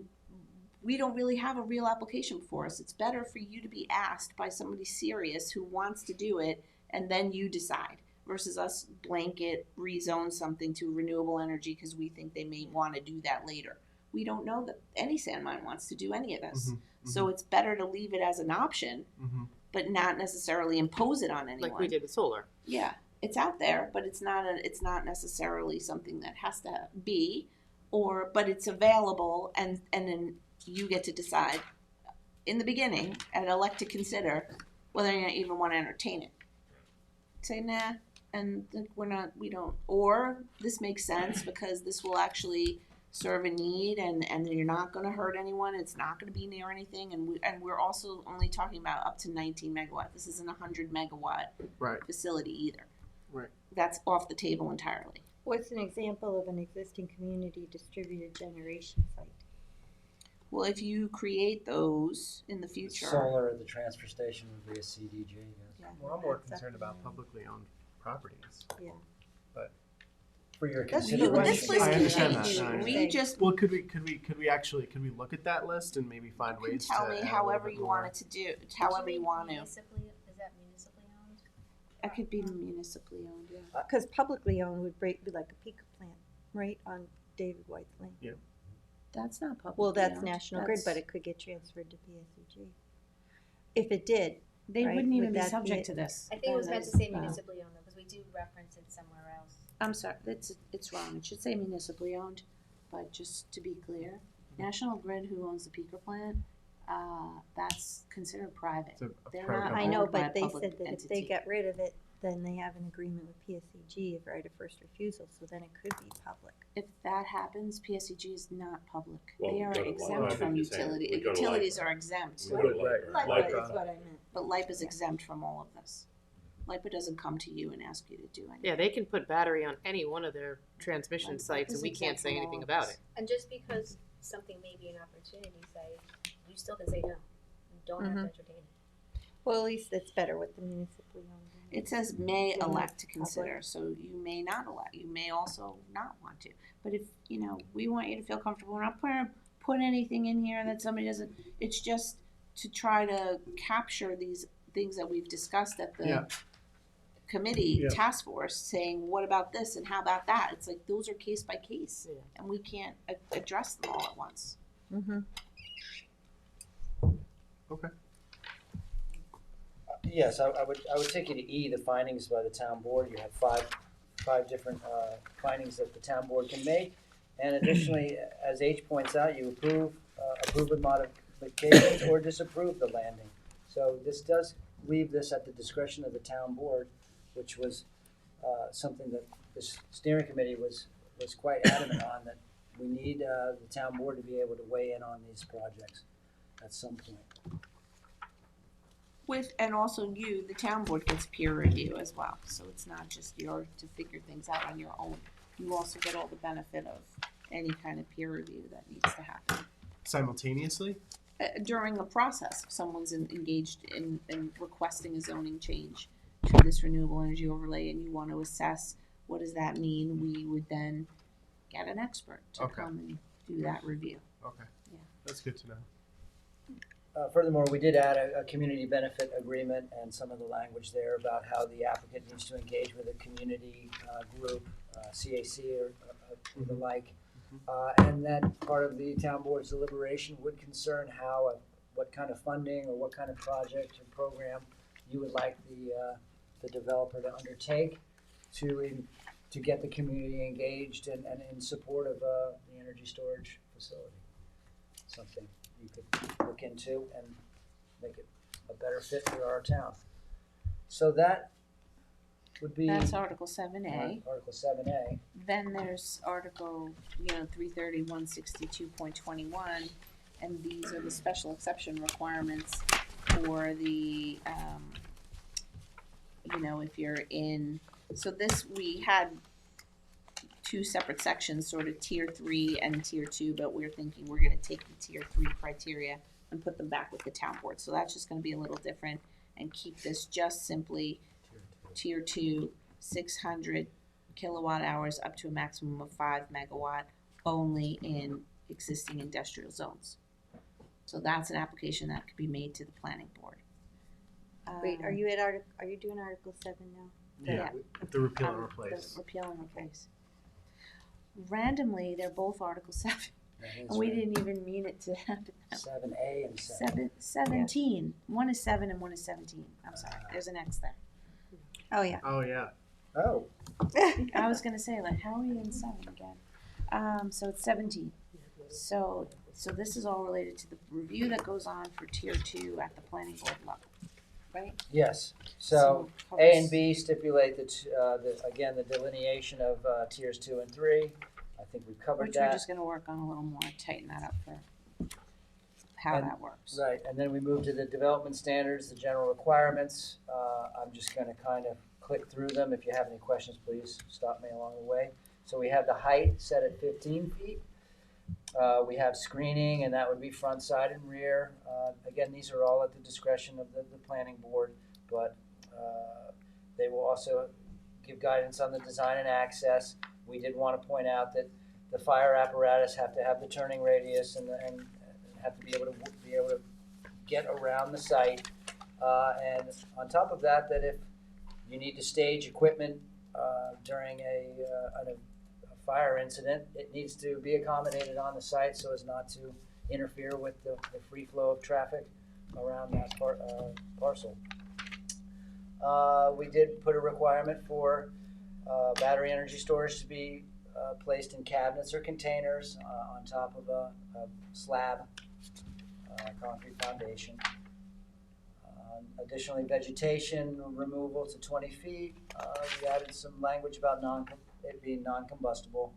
we don't really have a real application for us. It's better for you to be asked by somebody serious who wants to do it, and then you decide, versus us blanket rezone something to renewable energy because we think they may want to do that later. We don't know that any sand mine wants to do any of this. So it's better to leave it as an option, Mm-hmm. but not necessarily impose it on anyone. Like we did with solar. Yeah, it's out there, but it's not necessarily something that has to be, but it's available, and then you get to decide in the beginning and elect to consider whether you even want to entertain it. Say nah, and we don't, or this makes sense because this will actually serve a need, and you're not going to hurt anyone. It's not going to be near anything, and we're also only talking about up to 19 megawatt. This isn't a 100 megawatt Right. facility either. Right. That's off the table entirely. What's an example of an existing community distributed generation site? Well, if you create those in the future, Solar at the transfer station would be a CDG, yes. Well, I'm more concerned about publicly owned properties. Yeah. For your That's you, consideration. this list I can understand change. that. We just Well, could we look at that list and maybe find you can ways tell to me add a however little bit you more? want it to do, however you want to. Is that municipally owned? It could be municipally owned. Yeah. Because publicly owned would be like a peaker plant, right, on David White's Lane. That's not public. Well, that's National Grid, but it could get transferred to PSEG. If it did, they right, wouldn't even would be that be subject it? to this. I think it was meant to say municipally owned though, because we do reference it somewhere else. I'm sorry, it's wrong. It should say municipally owned, but just to be clear, National Grid, who owns the peaker plant, that's considered private. It's a They're private not I know, owned by a but they public said that if they entity. get rid of it, then they have an agreement with PSEG of right of first refusal, so then it could be public. If that happens, PSEG is not public. Well, They are we go to exempt Light. from I'm just saying, utility. we go to Utilities Light. are exempt, We go to Light. Like, Like, is what I meant. but LIPA is exempt from all of this. LIPA doesn't come to you and ask you to do anything. Yeah, they can put battery on any one of their transmission Like, sites and it's we can't exempt say from all anything of about this. it. And just because something may be an opportunity site, you still can say no. You don't have to entertain it. Well, at least it's better with the municipally owned. It says may Yeah, elect to public. consider, so you may not elect, you may also not want to. But if, we want you to feel comfortable, we're not gonna put anything in here that somebody doesn't, it's just to try to capture these things that we've discussed at Yeah. the committee Yeah. task force, saying, what about this and how about that? It's like, those are case by case, Yeah. and we can't address them all at once. Mm-hmm. Okay. Yes, I would take you to E, the findings by the town board. You have five different findings that the town board can make. And additionally, as H points out, you approve with modifications or disapprove the landing. So this does leave this at the discretion of the town board, which was something that the steering committee was quite adamant on, that we need the town board to be able to weigh in on these projects at some point. And also the town board gets peer review as well, so it's not just to figure things out on your own. you also get all the benefit of any kind of peer review that needs to happen. Simultaneously? During a process, if someone's engaged in requesting a zoning change to this renewable energy overlay and you want to assess what does that mean, we would then get an expert to Okay. come and do that review. Okay. Yeah. That's good to know. Furthermore, we did add a community benefit agreement and some of the language there about how the applicant needs to engage with a community group, CAC or the like. And that part of the town board's deliberation would concern how, what kind of funding or what kind of project or program you would like the developer to undertake to get the community engaged and in support of the energy storage facility. Something you could look into and make it a better fit for our town. So that would be That's Article 7A. Article 7A. Then there's Article, 330, 162.21, and these are the special exception requirements for the, if you're in, so this, we had two separate sections, sort of tier 3 and tier 2, but we're thinking we're gonna take the tier 3 criteria and put them back with the town board. So that's just gonna be a little different and keep this just simply tier 2, 600 kilowatt hours up to a maximum of 5 megawatt only in existing industrial zones. So that's an application that could be made to the planning board. Wait, are you doing Article 7 now? Yeah. The repeal and replace. The repeal and replace. Randomly, they're both Article 7, That is and we right. didn't even mean it to happen. 7A and 7. 17. One is 7 and one is 17. I'm sorry. There's an X there. Oh, yeah. Oh, yeah. Oh, I was gonna say, like, how are we in 7 again? So it's 17. So this is all related to the review that goes on for tier 2 at the planning board level, right? yes. So A covers- and B stipulate again, the delineation of tiers 2 and 3. I think we've covered Which that. we're just gonna work on a little more, tighten that up for how And- that works. Right, and then we move to the development standards, the general requirements. I'm just gonna kind of click through them. If you have any questions, please stop me along the way. So we have the height set at 15 feet. We have screening, and that would be front, side, and rear. Again, these are all at the discretion of the planning board, but they will also give guidance on the design and access. We did want to point out that the fire apparatus have to have the turning radius and have to be able to get around the site. And on top of that, that if you need to stage equipment during a fire incident, it needs to be accommodated on the site so as not to interfere with the free flow of traffic around that parcel. We did put a requirement for battery energy storage to be placed in cabinets or containers on top of a slab concrete foundation. Additionally, vegetation removal to 20 feet. We added some language about it being non-combustible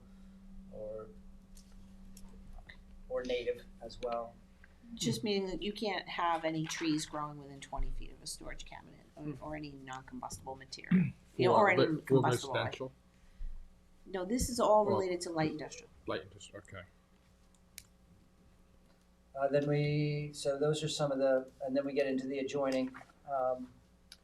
or native as well. Just meaning that you can't have any trees growing within 20 feet of a storage cabinet or any non-combustible material. Or any combustible. residential, No, this is all Well- related to light industrial. light industry, okay. So those are some of and then we get into the adjoining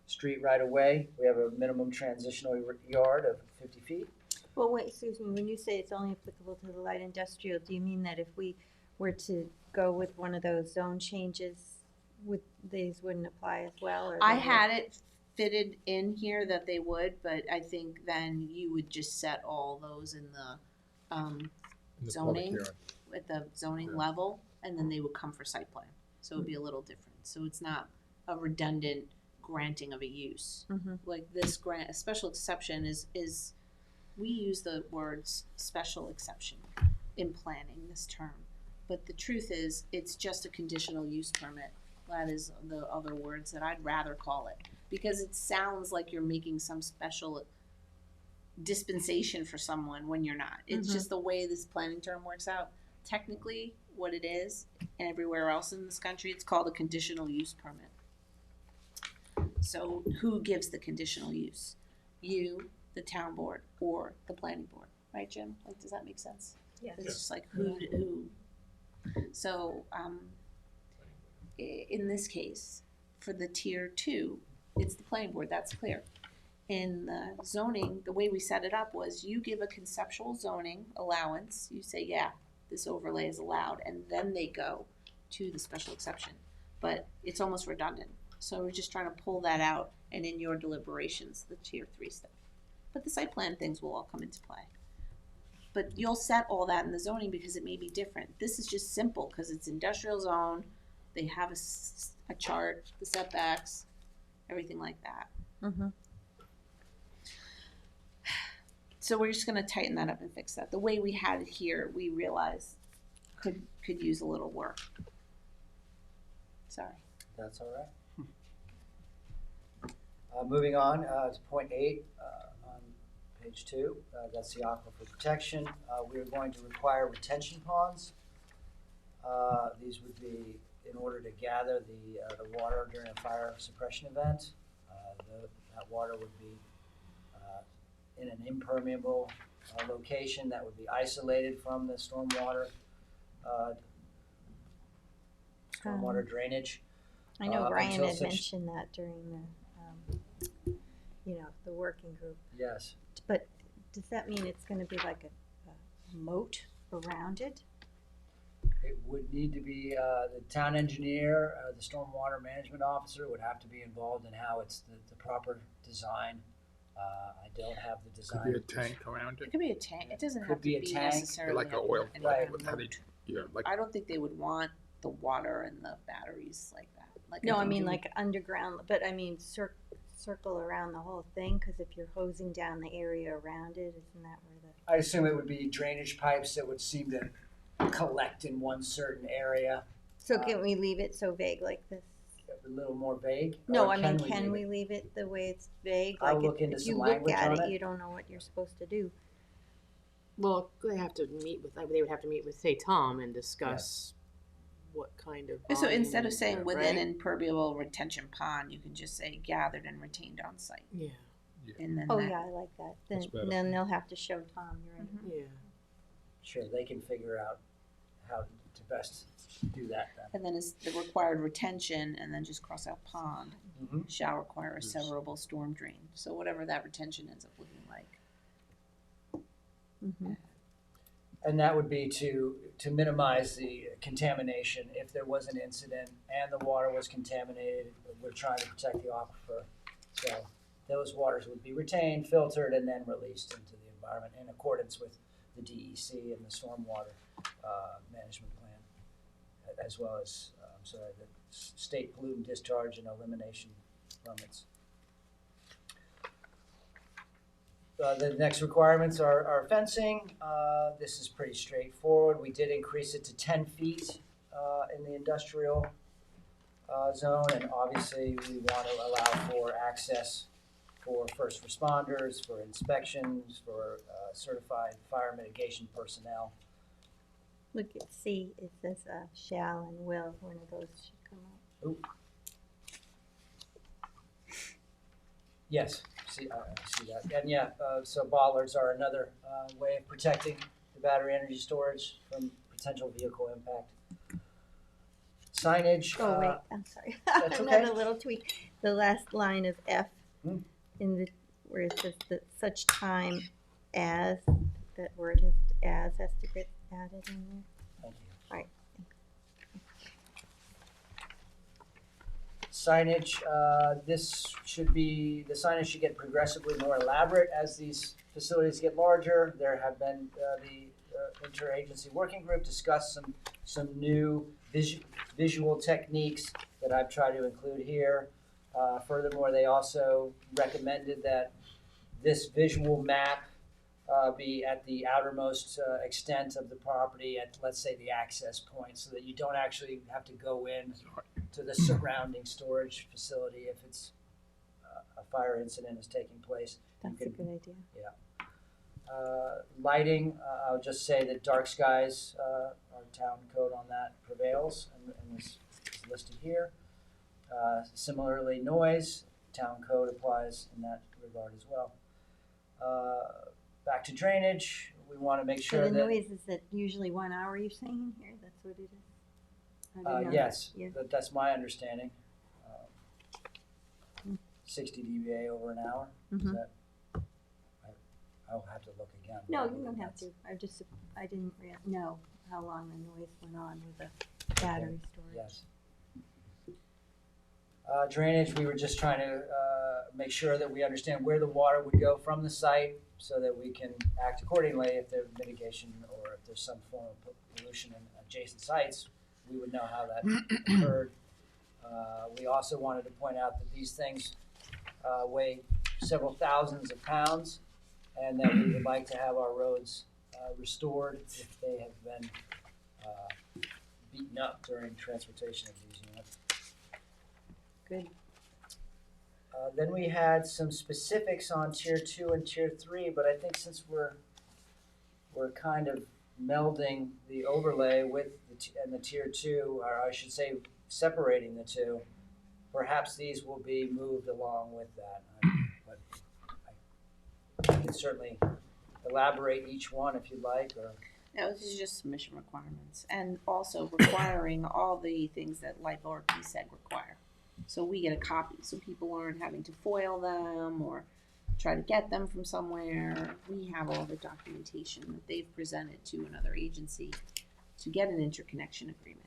street right away. We have a minimum transitional yard of 50 feet. Well, wait, excuse me, when you say it's only applicable to the light industrial, do you mean that if we were to go with one of those zone changes, these wouldn't apply as well? Or I they would? had it fitted in here that they would, but I think then you would just set all those in the In the public Zoning? hearing. at the zoning Yeah. level, and then they would come for site plan. So it would be a little different. So it's not a redundant granting of a use. Mhm. Like this grant, a special exception is we use the words special exception in planning this term. But the truth is, it's just a conditional use permit. That is the other words that I'd rather call it. Because it sounds like you're making some special dispensation for someone when you're not. It's Mhm. just the way this planning term works out. Technically, what it is, and everywhere else in this country, it's called a conditional use permit. So who gives the conditional use? You, the town board, or the planning board. right, Jim? Like, does that make sense? Yes. It's just like who. So, in this case, for the tier 2, it's the planning board, that's clear. In the zoning, the way we set it up was you give a conceptual zoning allowance, you say, yeah, this overlay is allowed, and then they go to the special exception. But it's almost redundant, so we're just trying to pull that out, and in your deliberations, the tier 3 stuff. But the site plan things will all come into play. But you'll set all that in the zoning because it may be different. This is just simple, because it's industrial zone, they have a chart, the setbacks, everything like that. Mm-hmm. So we're just gonna tighten that up and fix that. The way we had it here, we realized could use a little work. Sorry. That's all right. Moving on to point 8 on page 2, that's the aquifer protection. We are going to require retention ponds. These would be in order to gather the water during a fire suppression event. That water would be in an impermeable location that would be isolated from the stormwater drainage. I know Ryan until had such- mentioned that during the working group. Yes. But does that mean it's gonna be like a moat around it? It would need to be, the town engineer, the stormwater management officer would have to be involved in how it's the proper design. I don't have the design. Could be a tank around It it, could be a tank. It doesn't Could have to be a be tank, necessarily like a any oil, kind Right. of with heavy, moat. yeah, like I don't think they would want the water and the batteries like that. Like No, I think mean they would- like underground, but I mean circle around the whole thing, cause if you're hosing down the area around it, isn't that where I assume it would be drainage pipes that would seem to collect in one certain area, so can we leave it so vague like this? a little more vague? No, or I mean, leave can it? we leave it the way it's vague? I'll Like look into if some you look language at on it, it. you don't know what you're supposed to do. Well, they have to meet with, they would have to meet with, say, Tom and discuss what kind of. So instead of volume, saying within right? an impermeable retention pond, you can just say gathered and retained on site. Yeah, And then Oh, that- yeah, I like that. That's better. Then they'll have to show Tom, you're right. Mhm. yeah. Sure, they can figure out how to best do that then. And then it's the required retention, and then just cross out pond, Mhm. shall require a severable storm drain. So whatever that retention ends up looking like. Mm-hmm. And that would be to minimize the contamination. If there was an incident and the water was contaminated, we're trying to protect the aquifer. So those waters would be retained, filtered, and then released into the environment in accordance with the DEC and the stormwater management plan, as well as, the state pollutant discharge and elimination permits. The next requirements are fencing. This is pretty straightforward. We did increase it to 10 feet in the industrial zone, and obviously we want to allow for access for first responders, for inspections, for certified fire mitigation personnel. Look at C, it says shall and will, one of those should come up. Ooh. Yes, see, I see that. And yeah, so bollards are another way of protecting the battery energy storage from potential vehicle impact. Signage. Oh, wait, I'm sorry. that's Another okay. little tweak. The last line of F Hmm. in the, where it says that such time as, that word has to get added in there. Thank you. All right. Signage, the signage should get progressively more elaborate as these facilities get larger. There have been, the interagency working group discussed some new visual techniques that I've tried to include here. Furthermore, they also recommended that this visual map be at the outermost extent of the property at, let's say, the access point, so that you don't actually have to go in to the surrounding storage facility if it's a fire incident is taking place. That's a good idea. Lighting, I'll just say that dark skies, our town code on that prevails, and is listed here. Similarly, noise, town code applies in that regard as well. Back to drainage, we want to make So sure the that, noise, is it usually 1 hour you're saying here? That's what it is? I didn't know yes, that. Yeah. that's my understanding. Mm. 60 dBA over an hour, is Mhm. that, I'll have to look again. No, you don't have to. I didn't know how long the noise went on with the battery storage. Yes. Drainage, we were just trying to make sure that we understand where the water would go from the site so that we can act accordingly if there's mitigation or if there's some form of pollution in adjacent sites, we would know how that occurred. We also wanted to point out that these things weigh several thousands of pounds and that we would like to have our roads restored if they have been beaten up during transportation of these units. Good. Then we had some specifics on tier 2 and tier 3, but I think since we're kind of melding the overlay with the tier 2, or I should say separating the two, perhaps these will be moved along with that. But I can certainly elaborate each one if you'd like, or No, this is just submission requirements, and also requiring all the things that LIPA or PSEG require. So we get a copy, so people aren't having to foil them or try to get them from somewhere. We have all the documentation that they've presented to another agency to get an interconnection agreement,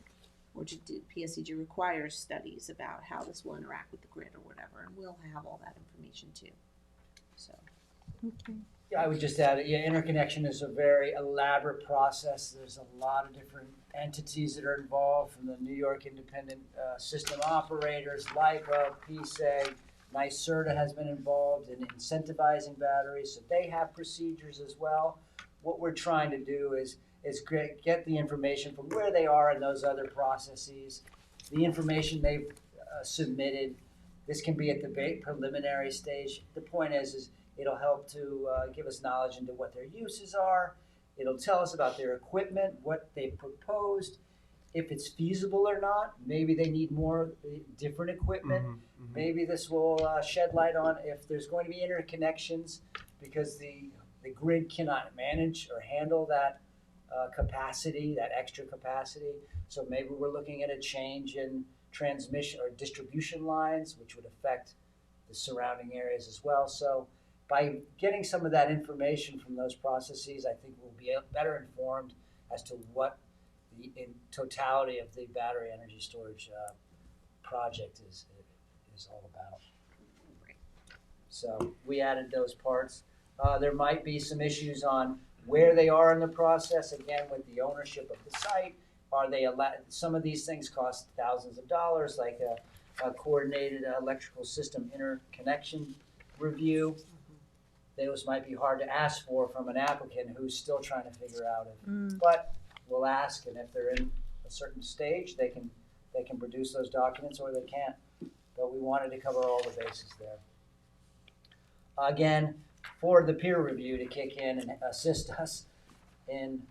or to do, PSEG requires studies about how this will interact with the grid or whatever, and we'll have all that information too. So. Okay. yeah, I would just add, interconnection is a very elaborate process. There's a lot of different entities that are involved, from the New York Independent System Operators, LIPA, PSEG, NYSERDA has been involved in incentivizing batteries, so they have procedures as well. What we're trying to do is get the information from where they are in those other processes, the information they've submitted. This can be at the preliminary stage. The point is it'll help to give us knowledge into what their uses are. It'll tell us about their equipment, what they've proposed, if it's feasible or not. Maybe they need more different equipment. Maybe this will shed light on if there's going to be interconnections because the grid cannot manage or handle that capacity, that extra capacity. So maybe we're looking at a change in transmission or distribution lines, which would affect the surrounding areas as well. So by getting some of that information from those processes, I think we'll be better informed as to what the in totality of the battery energy storage project is all about. So we added those parts. There might be some issues on where they are in the process, again, with the ownership of the site. Are they allowed? Some of these things cost thousands of dollars, like a coordinated electrical system interconnection review. Those might be hard to ask for from an applicant who's still trying to figure out it. But we'll ask, and if they're in a certain stage, they can produce those documents or they can't. But we wanted to cover all the bases there. Again, for the peer review to kick in and assist us in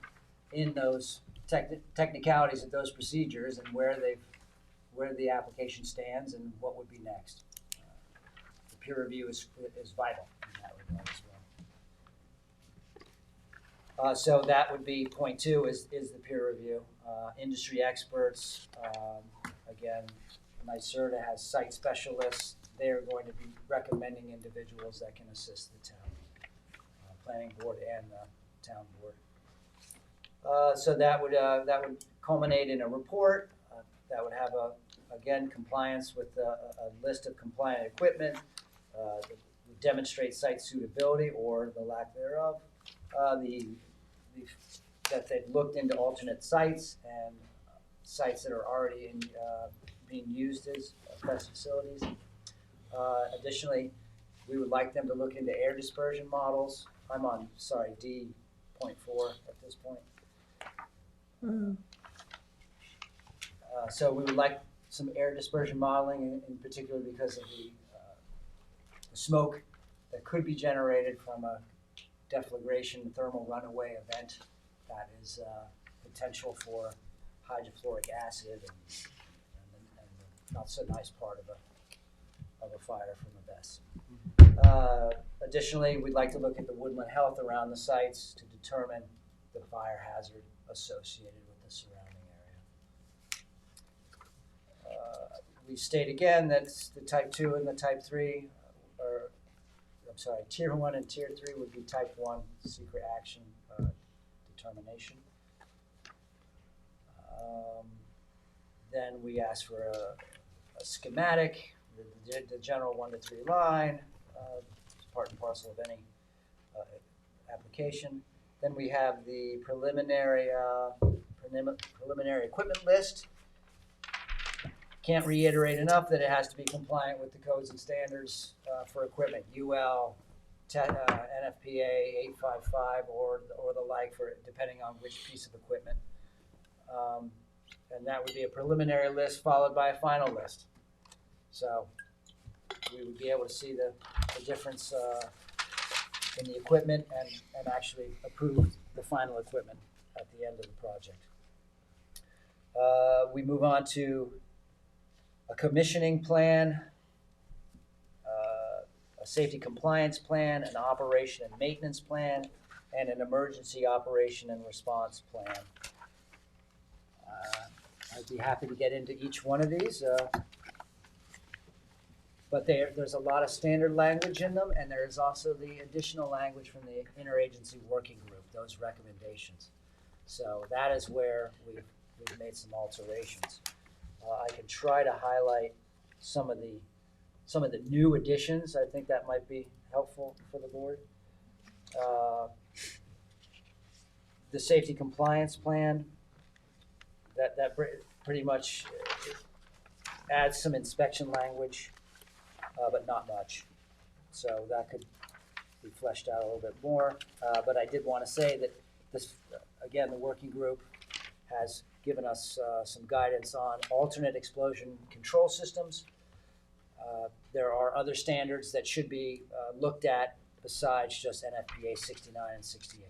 those technicalities of those procedures and where the application stands and what would be next. The peer review is vital in that regard as well. So that would be point 2 is the peer review. Industry experts, again, NYSERDA has site specialists. They're going to be recommending individuals that can assist the town planning board and the town board. So that would culminate in a report that would have again compliance with a list of compliant equipment, would demonstrate site suitability or the lack thereof, that they've looked into alternate sites and sites that are already being used as press facilities. Additionally, we would like them to look into air dispersion models. I'm on, sorry, D.4 at this point. So we would like some air dispersion modeling, in particular because of the smoke that could be generated from a deflagration thermal runaway event that is potential for hydrofluoric acid and the not so nice part of a fire from a vest. Additionally, we'd like to look at the woodland health around the sites to determine the fire hazard associated with the surrounding area. We state again that the type 2 and the type 3 tier 1 and tier 3 would be type 1 secret action determination. Then we ask for a schematic, the general 1 to 3 line, part and parcel of any application. Then we have the preliminary equipment list. Can't reiterate enough that it has to be compliant with the codes and standards for equipment, UL, NFPA 855, or the like, for depending on which piece of equipment. And that would be a preliminary list followed by a final list. So we would be able to see the difference in the equipment and actually approve the final equipment at the end of the project. We move on to a commissioning plan, a safety compliance plan, an operation and maintenance plan, and an emergency operation and response plan. I'd be happy to get into each one of these. But there's a lot of standard language in them, and there's also the additional language from the interagency working group, those recommendations. So that is where we've made some alterations. I can try to highlight some of the new additions. I think that might be helpful for the board. The safety compliance plan, that pretty much adds some inspection language, but not much. So that could be fleshed out a little bit more. But I did want to say that this, again, the working group has given us some guidance on alternate explosion control systems. There are other standards that should be looked at besides just NFPA 69 and 68.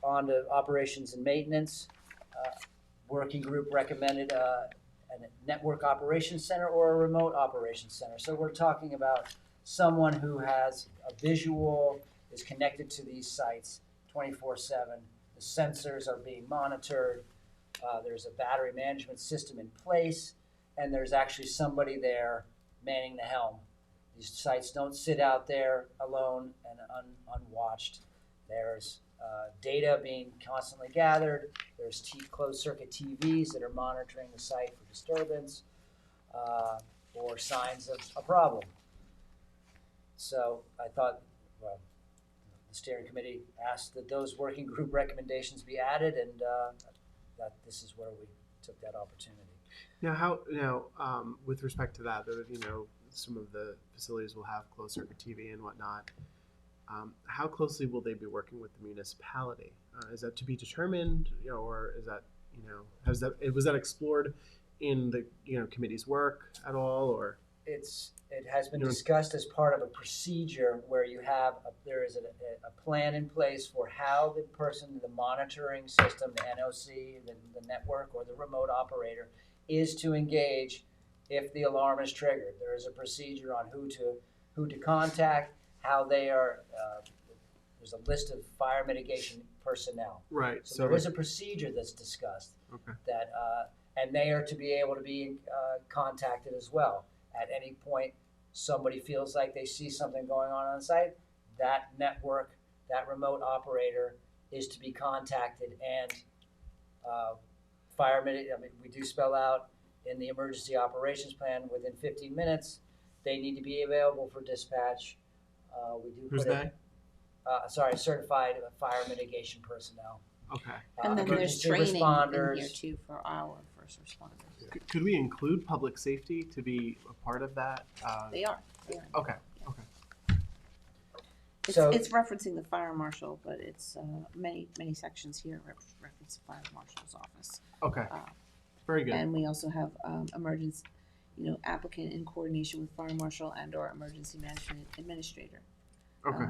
On to operations and maintenance, working group recommended a network operations center or a remote operations center. So we're talking about someone who has a visual, is connected to these sites 24/7. The sensors are being monitored. There's a battery management system in place, and there's actually somebody there manning the helm. These sites don't sit out there alone and unwatched. There's data being constantly gathered. There's closed circuit TVs that are monitoring the site for disturbance or signs of a problem. So I thought, well, the steering committee asked that those working group recommendations be added, and that this is where we took that opportunity. Now, with respect to that, some of the facilities will have closed circuit TV and whatnot. How closely will they be working with the municipality? Is that to be determined, or is that, was that explored in the committee's work at all, or? It has been discussed as part of a procedure where there is a plan in place for how the monitoring system, the NOC, the network, or the remote operator is to engage if the alarm is triggered. There is a procedure on who to contact, how they are. There's a list of fire mitigation personnel. Right. So there is a procedure that's discussed. Okay. That and they are to be able to be contacted as well. At any point, somebody feels like they see something going on the site, that network, that remote operator is to be contacted, and we do spell out in the emergency operations plan within 15 minutes, they need to be available for dispatch. We do Who's that? Certified fire mitigation personnel. Okay. And then there's emergency training in responders. here too for our first responders. Could we include public safety to be a part of that? They are. Okay. It's referencing the fire marshal, but it's many sections here reference the fire marshal's office. Okay. Very good. And we also have emergency, applicant in coordination with fire marshal and/or emergency management administrator. Okay.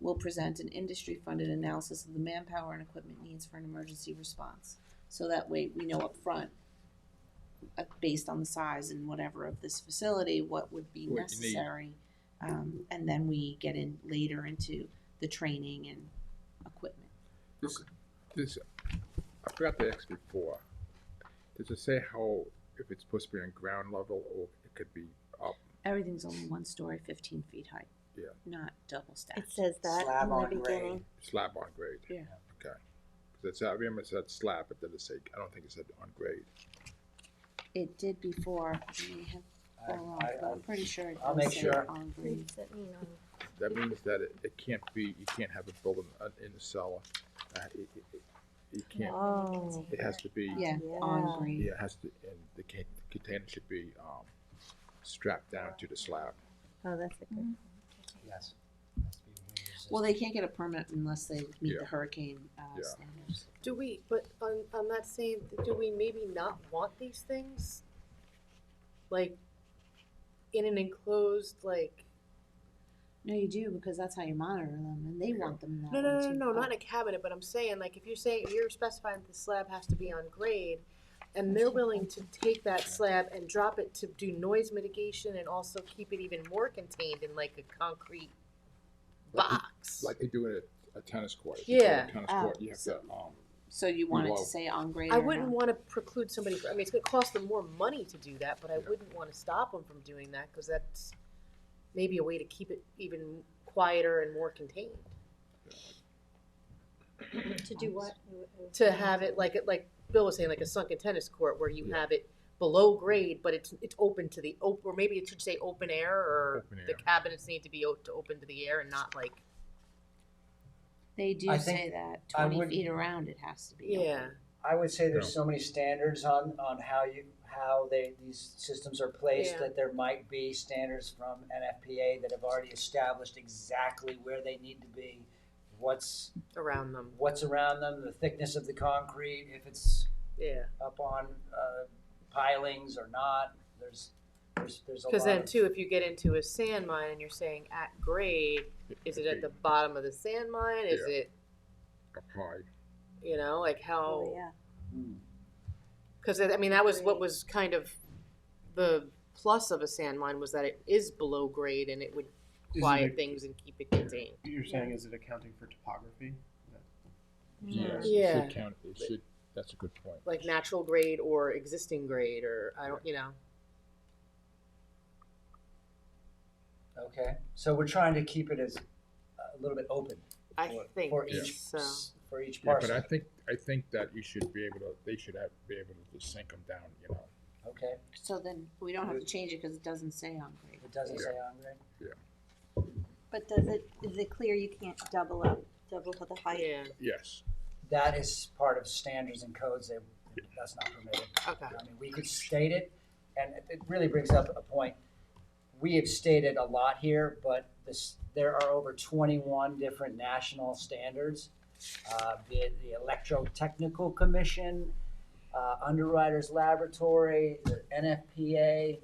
Will present an industry-funded analysis of the manpower and equipment needs for an emergency response. So that way we know up front based on the size and whatever of this facility, what would be What you need. necessary. And then we get in later into the training and equipment. This, I forgot to ask before. Does it say how, if it's supposed to be on ground level or it could be up? Everything's only 1 story, 15 feet high. Yeah. Not double stacked. It says that Slab in the on grade. beginning. Slab on grade? Yeah. Okay. Because I remember it said slab, but did it say, I don't think it said on grade. It did before. I may have gone wrong, but I'm pretty sure it I'll does make say sure. on What grade. does that mean on? That means that it can't be, you can't have a building in the cellar. You can't, Oh. it has to be, Yeah, Yeah. on grade. yeah, it has to, and the container should be, strapped down to the slab. Oh, that's a good. Yes. Well, they can't get a permit unless they meet Yeah. the hurricane Yeah. standards. Do we, but on that same, do we maybe not want these things? Like, in an enclosed, like, No, you do, because that's how you monitor them, and they want them that no, way too. not in a cabinet, but I'm saying, like, if you're specifying that the slab has to be on grade, and they're willing to take that slab and drop it to do noise mitigation and also keep it even more contained in like a concrete box. Like they do at a tennis court. If you go to a Yeah. tennis Oh, court, you have to, So you want it Below. to say on grade I or wouldn't not? want to preclude somebody from, I mean, it's going to cost them more money to do that, but I Yeah. wouldn't want to stop them from doing that because that's maybe a way to keep it even quieter and more contained. To do what? To have it like Bill was saying, like a sunken tennis court where you Yeah. have it below grade, but it's open to the or maybe it should say open air, or Open the air. cabinets need to be open to the air and not like They do I think say that I 20 would- feet around it has to be. yeah. I would say there's No. so many standards on how these systems are placed, Yeah. that there might be standards from NFPA that have already established exactly where they need to be, what's Around them. around them, the thickness of the concrete, if it's Yeah. up on pilings or not. There's a Because lot then of, too, if you get into a sand mine and you're saying at grade, is it at the bottom of the sand mine? Is Yeah. it, up high. you know, like how? Oh, yeah. Because I mean, that was what was kind of the plus of a sand mine was that it is below grade and it would Is quiet it a- things and keep it contained. You're saying, is it accounting for topography? Yes, Yeah. It should count, it should, that's a good point. Like natural grade or existing grade, or I don't, you know. okay. So we're trying to keep it as a little bit open I for, think for each so. for each Yeah, but parcel. I think that you should be able to, they should be able to just sink them down, you know. Okay. So then we don't have to change it because it doesn't say on grade. It doesn't Yeah. say on grade. But is it clear you can't double the height? Yeah. Yes. That is part of standards and codes. That's not permitted. Okay. I mean, we could state it, and it really brings up a point. We have stated a lot here, but there are over 21 different national standards, be it the Electrotechnical Commission, Underwriters Laboratory, the NFPA.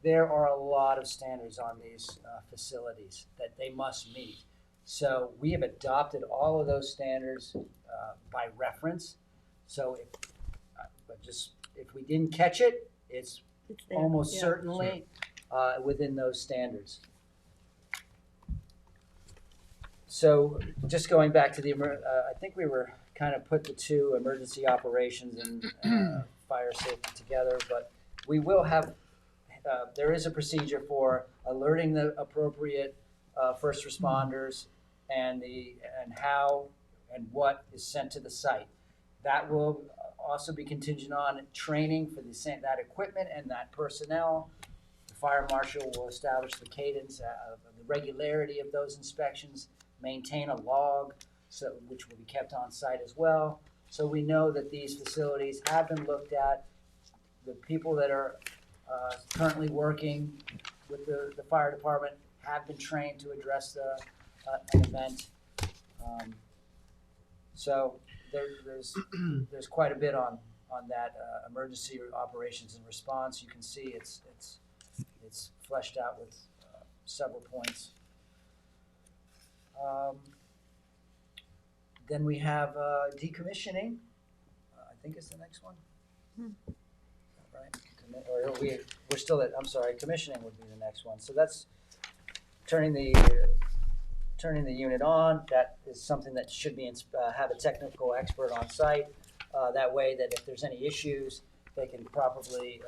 There are a lot of standards on these facilities that they must meet. So we have adopted all of those standards by reference. So if we didn't catch it, it's It's there. almost Yeah. certainly within those standards. So just going back to I think we were kind of put the two emergency operations and fire safety together, but we will have, there is a procedure for alerting the appropriate first responders and how and what is sent to the site. That will also be contingent on training for that equipment and that personnel. The fire marshal will establish the cadence of the regularity of those inspections, maintain a log, which will be kept on site as well. So we know that these facilities have been looked at. The people that are currently working with the fire department have been trained to address an event. So there's quite a bit on that emergency operations and response. You can see it's fleshed out with several points. Then we have decommissioning. I think it's the next one. right? Or we're still at, I'm sorry, commissioning would be the next one. So that's turning the unit on. That is something that should be, have a technical expert on site. That way that if there's any issues, they can properly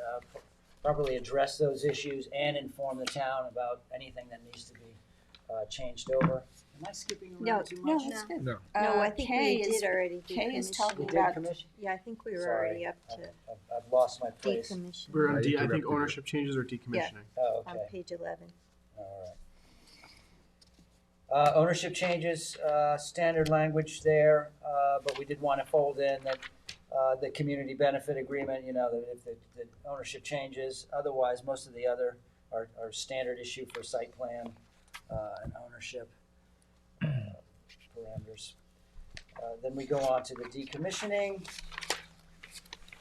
address those issues and inform the town about anything that needs to be changed over. Am I skipping No, around too No, much? that's good. No. No, I think K we is- did already K is decommission. talking We did about- commission? Yeah, I think we were Sorry. already up to I've lost my place. decommission We're on I I think interrupted you. ownership changes or decommissioning. Oh, on okay. page 11. All right. Ownership changes, standard language there, but we did want to fold in that the community benefit agreement, that if the ownership changes, otherwise most of the other are standard issue for site plan and ownership parameters. Then we go on to the decommissioning.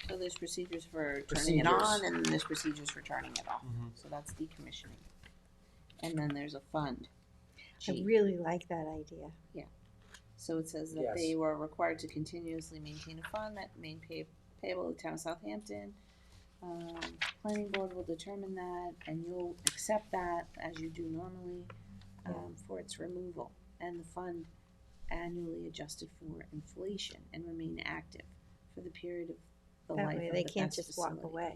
So there's procedures for turning it Procedures. on, and then there's procedures for turning it off. Mhm. So that's decommissioning. And then there's a fund. I G. really like that idea. So it says that Yes. they were required to continuously maintain a fund that remained payable to the town of Southampton. Planning board will determine that, and you'll accept that as you do normally, for its removal. And the fund annually adjusted for inflation and remain active for the period of the That life way of they the can't fence just walk facility. away.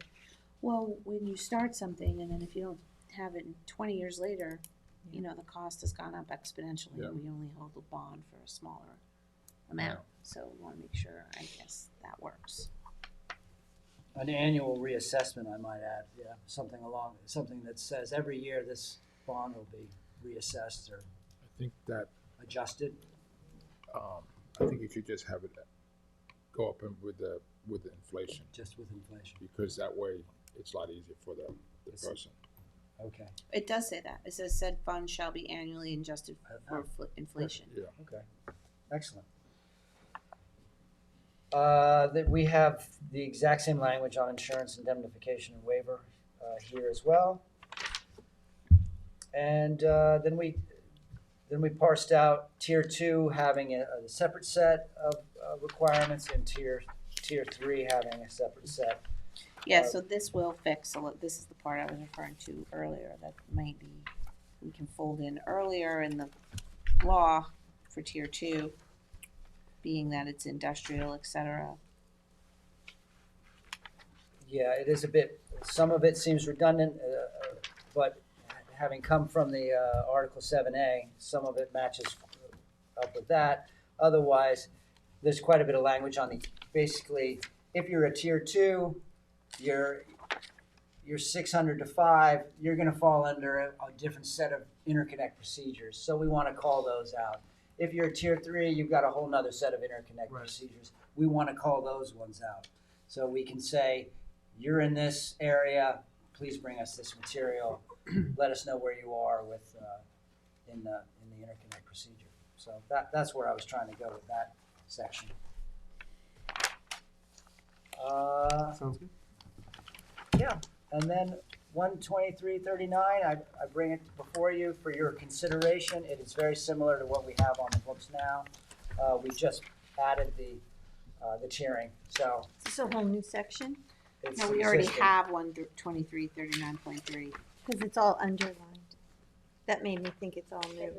Well, when you start something and then if you don't have it 20 years later, the cost has gone up exponentially. Yeah. And we only hold a bond for a smaller amount. So we want to make sure, I guess, that works. An annual reassessment, I might add, something that says every year this bond will be reassessed or I think that, adjusted. I think you should just have it go up with the inflation, Just with inflation. because that way it's a lot easier for the person. Okay. It does say that. It says said fund shall be annually adjusted for inflation. Yeah. Okay. Excellent. That we have the exact same language on insurance indemnification and waiver here as well. And then we parsed out tier 2 having a separate set of requirements, and tier 3 having a separate set. Yeah, so this will fix, this is the part I was referring to earlier, that might be, we can fold in earlier in the law for tier 2, being that it's industrial, et cetera. Yeah, it is a bit, some of it seems redundant, but having come from the Article 7A, some of it matches up with that. Otherwise, there's quite a bit of language on basically, if you're a tier 2, you're 600 to 5, you're gonna fall under a different set of interconnect procedures. So we wanna call those out. If you're a tier 3, you've got a whole nother set of interconnect procedures. We wanna call those ones out. So we can say, you're in this area, please bring us this material. Let us know where you are with, in the interconnect procedure. So that's where I was trying to go with that section. Sounds good. Yeah, and then 12339, I bring it before you for your consideration. It is very similar to what we have on the books now. We just added the tiering, so Is this a whole new section? it's No, we already existing. have 12339.3. Because it's all underlined. That made me think it's all new.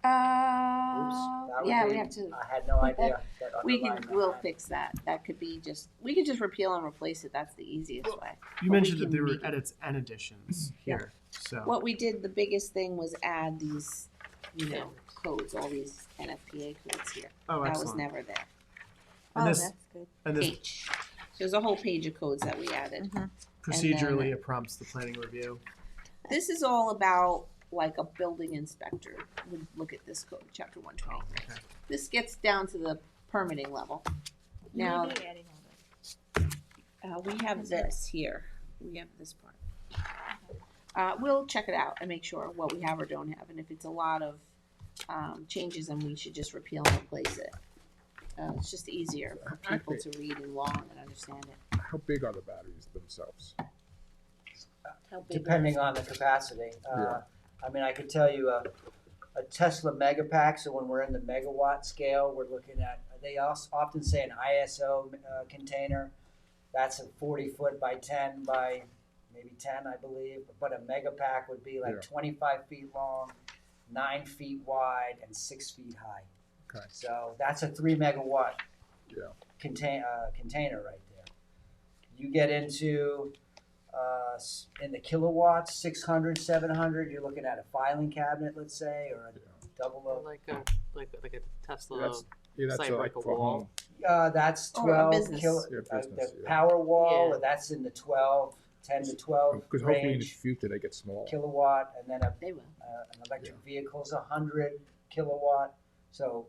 Oops, that would Yeah, be- we have to, I had no idea that we'll fix that. That could be we could just repeal and replace it. That's the easiest way. You But we mentioned that can there were make it- edits and additions here. So What we did, the biggest thing was add these, codes, all these NFPA codes here. oh, That was excellent. never there. And Oh, this that's good. and this Page. So there's a whole page of codes that we added. procedurally it prompts the planning review. This is all about like a building inspector would look at this code, chapter 120. Okay. This gets down to the permitting level. Now, we have this here. We have this part. We'll check it out and make sure what we have or don't have, and if it's a lot of changes, then we should just repeal and replace it. It's just easier for people to read in law and understand it. How big are the batteries themselves? How big? Depending on the capacity. Yeah. I mean, I could tell you a Tesla megapack, so when we're in the megawatt scale, we're looking at, they often say an ISO container. That's a 40-foot by 10 by maybe 10, I believe. But a mega pack would be like Yeah. 25 feet long, 9 feet wide, and 6 feet high. Okay. So that's a 3 megawatt Yeah. container right there. You get into in the kilowatts, 600, 700, you're looking at a filing cabinet, let's say, or a double Or of. like a Tesla. That's Side like brick a for wall. home. That's Or a 12 business. Yeah, business, the yeah. power wall, Yeah. that's in the 10 to 12 Because hopefully in the range future they get smaller. kilowatt, and then They will. an electric vehicle is 100 kilowatt. So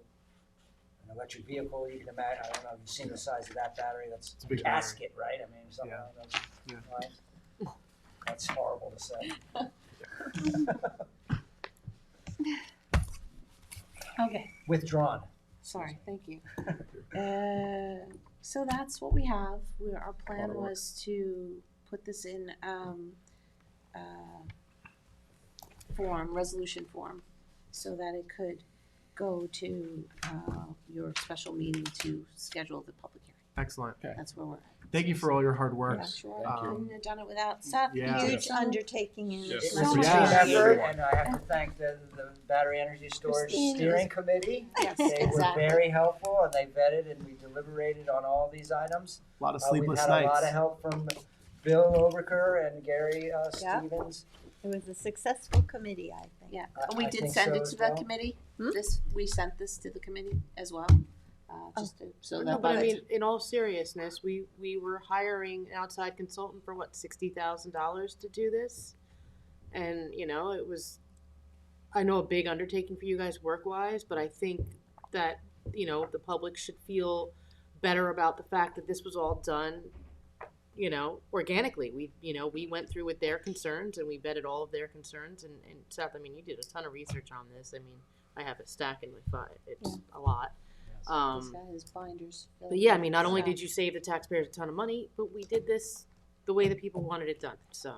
an electric vehicle, you can imagine, I don't know if you've seen the size of that battery, that's It's a big casket, right? I mean, something Yeah. along those Yeah. lines. That's horrible to say. Okay. Withdrawn. Sorry, thank you. So that's what we have. Our plan Lot of work. was to put this in form, resolution form, so that it could go to your special meeting to schedule the public hearing. Excellent. That's where we're at. Thank you for all your hard work. Yeah, sure. Thank you. Couldn't have done it without Seth. Yeah. Huge So- undertaking and Yes. It So was a much team work. effort, Yeah. and I have to thank the Battery Energy Storage Christine, Steering Committee. Yes, They were exactly. very helpful, and they vetted and we deliberated on all these items. A lot of We've sleepless had nights. a lot of help from Bill Overker and Gary Stevens. it was a successful committee, I think. Yeah, I- and we I did think send so it as to the well. committee. Hmm? We sent this to the committee as well, just to, so No, that but by I the mean, in all seriousness, we were hiring an outside consultant for what, $60,000 to do this, and you know, it was, I know, a big undertaking for you guys work wise, but I think that you know the public should feel better about the fact that this was all done, you know, organically. We went through with their concerns and we vetted all of their concerns. And Seth, I mean, you did a ton of research on this. I mean, I have a stack in my file. It's a lot. this guy has binders. filled But yeah, I with mean, not only stuff. did you save the taxpayers a ton of money, but we did this the way that people wanted it done. So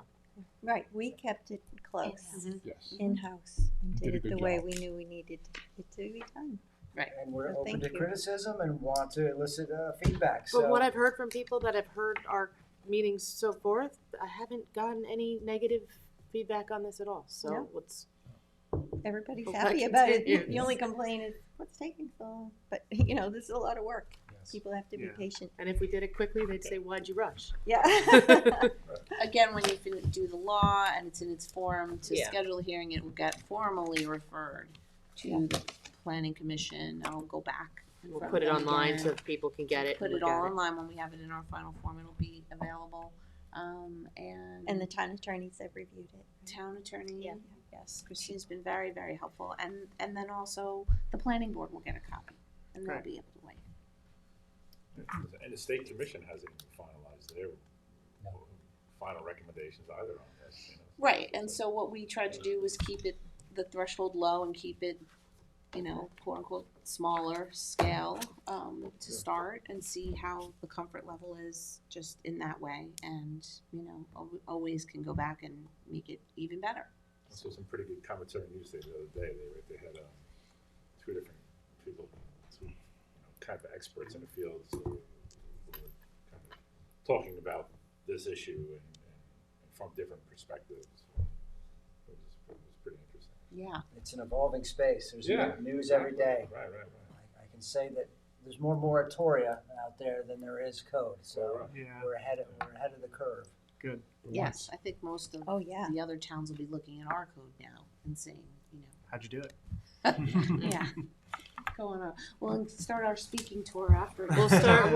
Right, we kept it close, Yes. in-house, and Did did a it the good way job. we knew we needed it to be done. And we're Well, open thank to you. criticism and want to elicit feedback. but So what I've heard from people that have heard our meetings so forth, I haven't gotten any negative feedback on this at all. So No. what's Everybody's Well, happy that about it. continues. The only complaint is, what's taking so long? But, you know, this is a lot of work. Yes. People have to be Yeah. patient. and if we did it quickly, they'd say, "Why'd you rush?" Yeah. Again, when you do the law and it's in its form to Yeah. schedule a hearing, it will get formally referred to the planning commission. I'll go back. in We'll front put of it them online again. so that people can get it. Put and it look all at online when we have it in our final form. It'll be available. And the town attorneys have reviewed it. Town attorney, Yeah. yes, Christine's been very, very helpful. And then also the planning board will get a copy and they'll Great. be able to weigh. And the state commission hasn't even finalized their final recommendations either on this. You know. Right, and so what we tried to do was keep it, the threshold low and keep it, you know, quote unquote, smaller scale, to start and see how the comfort level is just in that way. And, you know, always can go back and make it even better. I saw some pretty good commentary news the other day. They had two different people, kind of experts in the field, who were kind of talking about this issue and from different perspectives. It was pretty interesting. Yeah. it's an evolving space. There's Yeah, news every day. Right. I can say that there's more moratoria out there than there is code. So Yeah. we're ahead of the curve. Good. Yes, I think most of Oh, yeah. the other towns will be looking at our code now and saying, you know, How'd you do it? yeah. Go on a, we'll start our speaking tour after. We'll start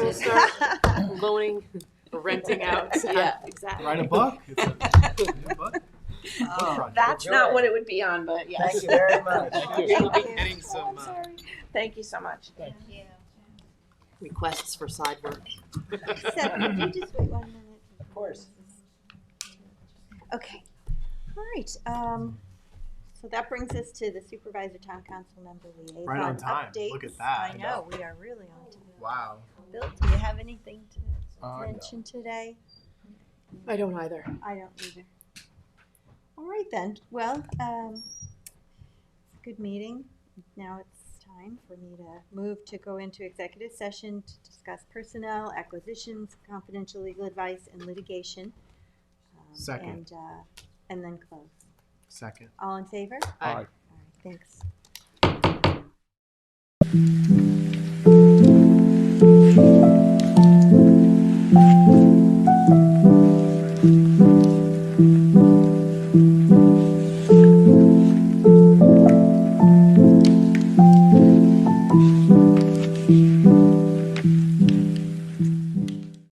loaning, renting out. Yeah, exactly. Write a book. It's a book. That's Enjoy. not what it would be on, but yes. Thank you very much. You'll be Thank you. getting some Sorry. Thank you so much. requests for side work. Seth, would you just wait 1 minute? Of course. Okay. All right. So that brings us to the supervisor town council member liaison Right on time. updates. Look at that. I know, we are really on time. Wow. Bill, do you have anything to No. mention today? I don't either. I don't either. All right then. Well, it's a good meeting. Now it's time time for me to move to go into executive session to discuss personnel, acquisitions, confidential legal advice, and litigation. Second. And then close. Second. All in favor? Aye. All right, thanks.